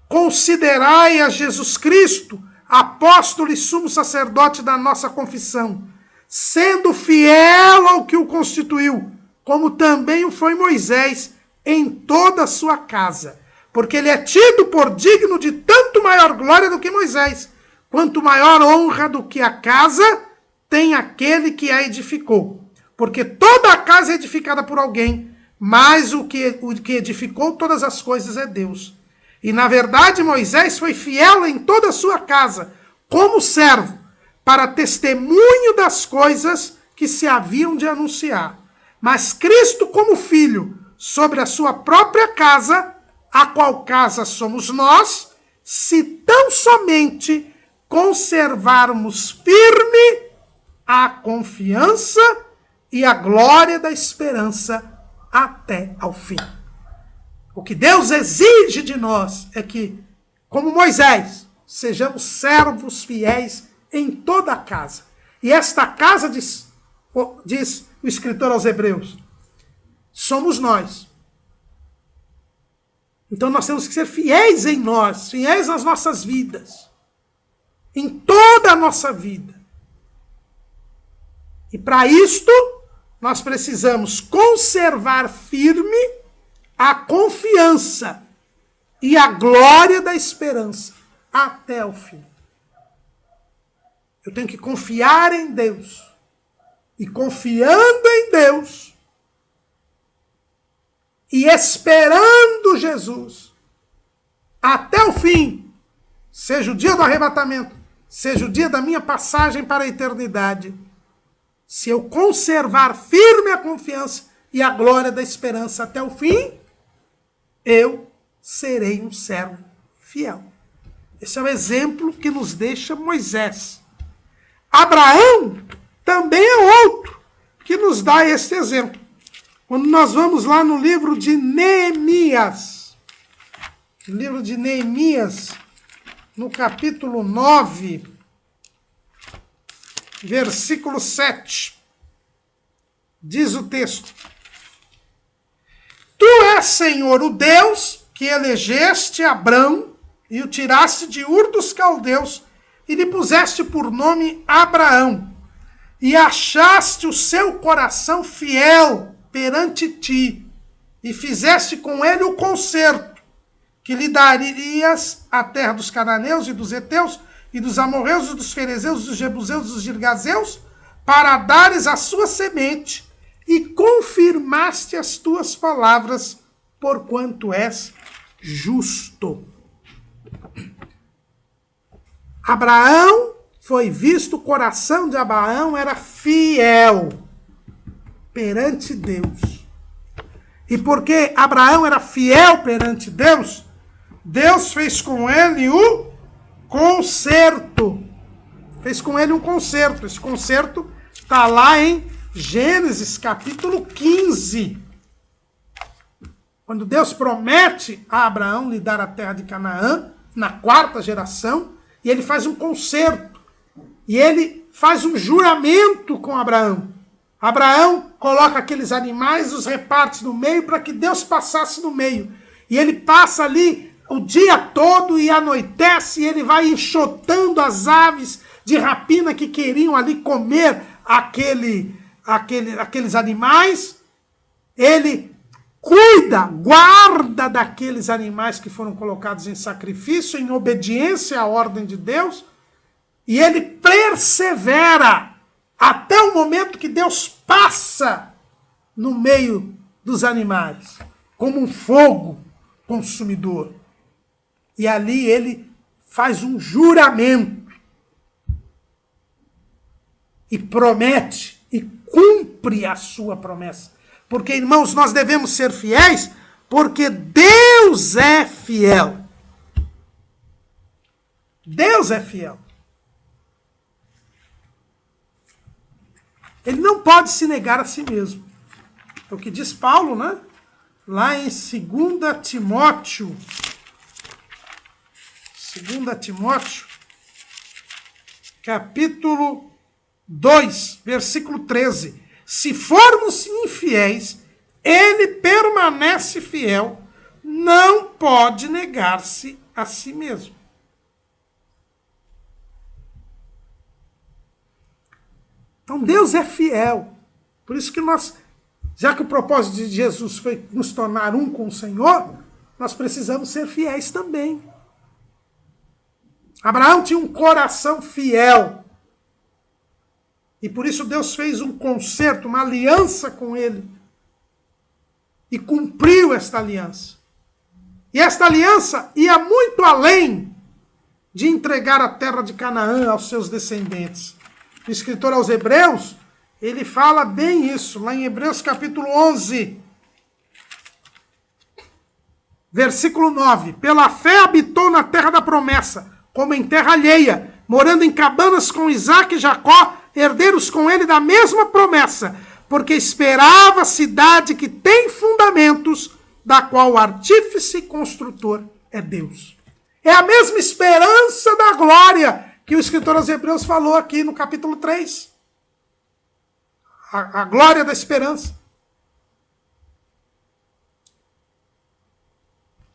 considerai a Jesus Cristo, apóstolo e sumo sacerdote da nossa confissão, sendo fiel ao que o constituiu, como também o foi Moisés, em toda a sua casa, porque ele é tido por digno de tanto maior glória do que Moisés, quanto maior honra do que a casa tem aquele que a edificou. Porque toda a casa é edificada por alguém, mas o que edificou todas as coisas é Deus. E na verdade Moisés foi fiel em toda a sua casa, como servo, para testemunho das coisas que se haviam de anunciar. Mas Cristo como filho, sobre a sua própria casa, a qual casa somos nós, se tão somente conservarmos firme a confiança e a glória da esperança até ao fim. O que Deus exige de nós é que, como Moisés, sejamos servos fiéis em toda a casa. E esta casa, diz o escritor aos Hebreus, somos nós. Então nós temos que ser fiéis em nós, fiéis nas nossas vidas. Em toda a nossa vida. E para isto, nós precisamos conservar firme a confiança e a glória da esperança até o fim. Eu tenho que confiar em Deus. E confiando em Deus, e esperando Jesus até o fim, seja o dia do arrebatamento, seja o dia da minha passagem para a eternidade, se eu conservar firme a confiança e a glória da esperança até o fim, eu serei um servo fiel. Esse é o exemplo que nos deixa Moisés. Abraão também é outro que nos dá esse exemplo. Quando nós vamos lá no livro de Neemias, no capítulo 9, versículo 7, diz o texto: Tu és, Senhor, o Deus que elegeste Abrão e o tiraste de Ur dos Caldeus e lhe puseste por nome Abraão, e achaste o seu coração fiel perante ti, e fizeste com ele o concerto, que lhe darias a terra dos cananeus e dos heteus, e dos amorreus, e dos ferezeus, dos jebuseus, dos girgazeus, para dares a sua semente, e confirmaste as tuas palavras, porquanto és justo. Abraão foi visto, o coração de Abraão era fiel perante Deus. E porque Abraão era fiel perante Deus, Deus fez com ele o concerto. Fez com ele um concerto. Esse concerto está lá em Gênesis capítulo 15. Quando Deus promete a Abraão lhe dar a terra de Canaã, na 4ª geração, e ele faz um concerto. E ele faz um juramento com Abraão. Abraão coloca aqueles animais, os reparte no meio para que Deus passasse no meio. E ele passa ali o dia todo e anoitece, e ele vai enxotando as aves de rapina que queriam ali comer aqueles animais. Ele cuida, guarda daqueles animais que foram colocados em sacrifício, em obediência à ordem de Deus, e ele persevera até o momento que Deus passa no meio dos animais, como um fogo consumidor. E ali ele faz um juramento e promete e cumpre a sua promessa. Porque, irmãos, nós devemos ser fiéis porque Deus é fiel. Deus é fiel. Ele não pode se negar a si mesmo. É o que diz Paulo, né? Lá em 2 Timóteo. 2 Timóteo, capítulo 2, versículo 13. Se formos infiéis, ele permanece fiel, não pode negar-se a si mesmo. Então Deus é fiel. Por isso que nós, já que o propósito de Jesus foi nos tornar um com o Senhor, nós precisamos ser fiéis também. Abraão tinha um coração fiel. E por isso Deus fez um concerto, uma aliança com ele. E cumpriu esta aliança. E esta aliança ia muito além de entregar a terra de Canaã aos seus descendentes. O escritor aos Hebreus, ele fala bem isso, lá em Hebreus capítulo 11, versículo 9. Pela fé habitou na terra da promessa, como em terra alheia, morando em cabanas com Isaque e Jacó, herdeiros com ele da mesma promessa, porque esperava a cidade que tem fundamentos, da qual o artífice e construtor é Deus. É a mesma esperança da glória que o escritor aos Hebreus falou aqui no capítulo 3. A glória da esperança.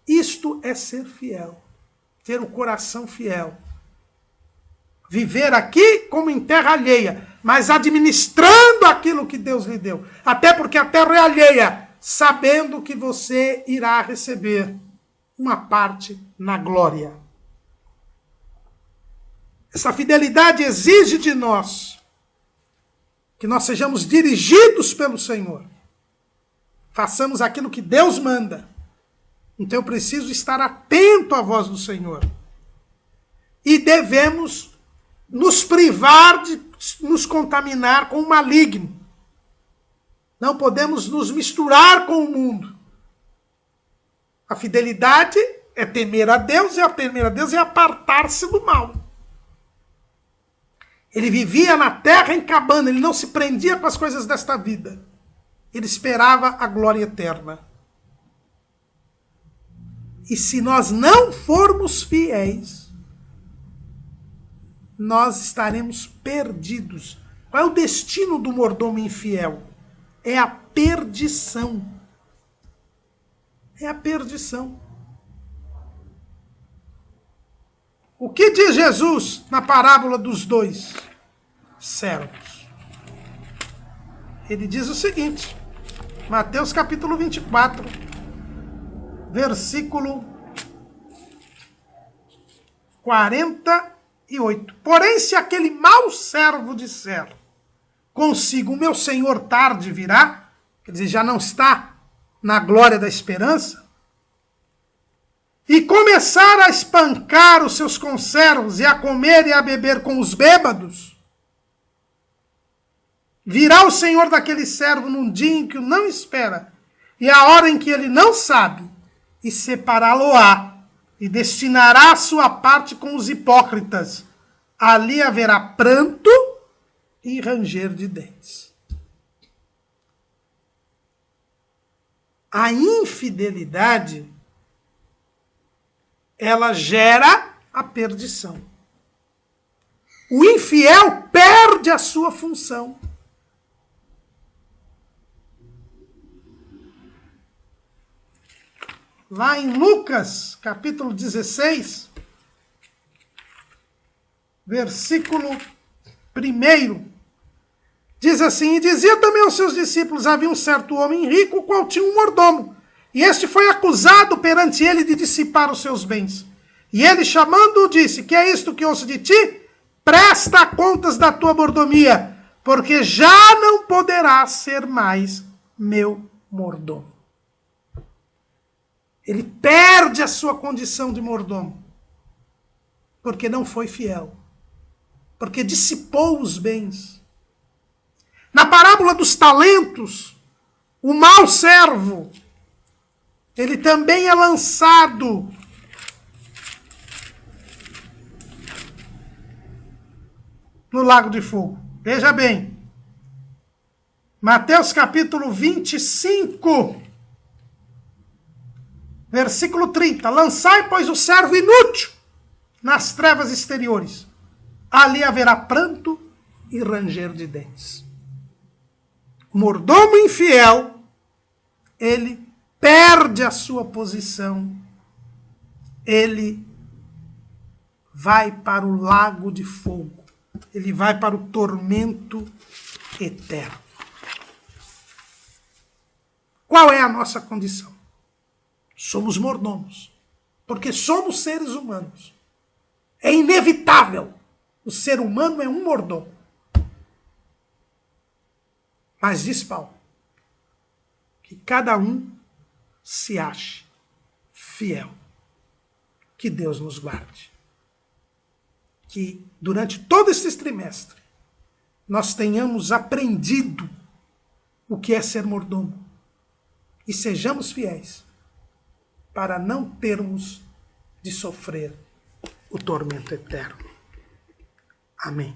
Isto é ser fiel. Ter o coração fiel. Viver aqui como em terra alheia, mas administrando aquilo que Deus lhe deu. Até porque a terra é alheia, sabendo que você irá receber uma parte na glória. Essa fidelidade exige de nós que nós sejamos dirigidos pelo Senhor. Façamos aquilo que Deus manda. Então eu preciso estar atento à voz do Senhor. E devemos nos privar de nos contaminar com o maligno. Não podemos nos misturar com o mundo. A fidelidade é temer a Deus, e a temer a Deus é apartar-se do mal. Ele vivia na terra em cabana, ele não se prendia com as coisas desta vida. Ele esperava a glória eterna. E se nós não formos fiéis, nós estaremos perdidos. Qual é o destino do mordomo infiel? É a perdição. É a perdição. O que diz Jesus na parábola dos 2 servos? Ele diz o seguinte, Mateus capítulo 24, versículo 48. Porém, se aquele mau servo disser consigo, o meu senhor tarde virá, quer dizer, já não está na glória da esperança, e começar a espancar os seus conservos e a comer e a beber com os bêbados, virá o senhor daquele servo num dia em que o não espera, e a hora em que ele não sabe, e separá-lo-á, e destinará a sua parte com os hipócritas. Ali haverá pranto e ranger de dentes. A infidelidade, ela gera a perdição. O infiel perde a sua função. Lá em Lucas, capítulo 16, versículo 1, diz assim, e dizia também aos seus discípulos, havia um certo homem rico, o qual tinha um mordomo, e este foi acusado perante ele de dissipar os seus bens. E ele, chamando-o, disse, que é isto que ouço de ti? Presta contas da tua mordomia, porque já não poderás ser mais meu mordomo. Ele perde a sua condição de mordomo, porque não foi fiel, porque dissipou os bens. Na parábola dos talentos, o mau servo, ele também é lançado no lago de fogo. Veja bem, Mateus capítulo 25, versículo 30. Lançai, pois, o servo inútil nas trevas exteriores. Ali haverá pranto e ranger de dentes. O mordomo infiel, ele perde a sua posição. Ele vai para o lago de fogo. Ele vai para o tormento eterno. Qual é a nossa condição? Somos mordomos, porque somos seres humanos. É inevitável. O ser humano é um mordomo. Mas diz Paulo, que cada um se ache fiel. Que Deus nos guarde. Que durante todo este trimestre nós tenhamos aprendido o que é ser mordomo. E sejamos fiéis para não termos de sofrer o tormento eterno. Amém.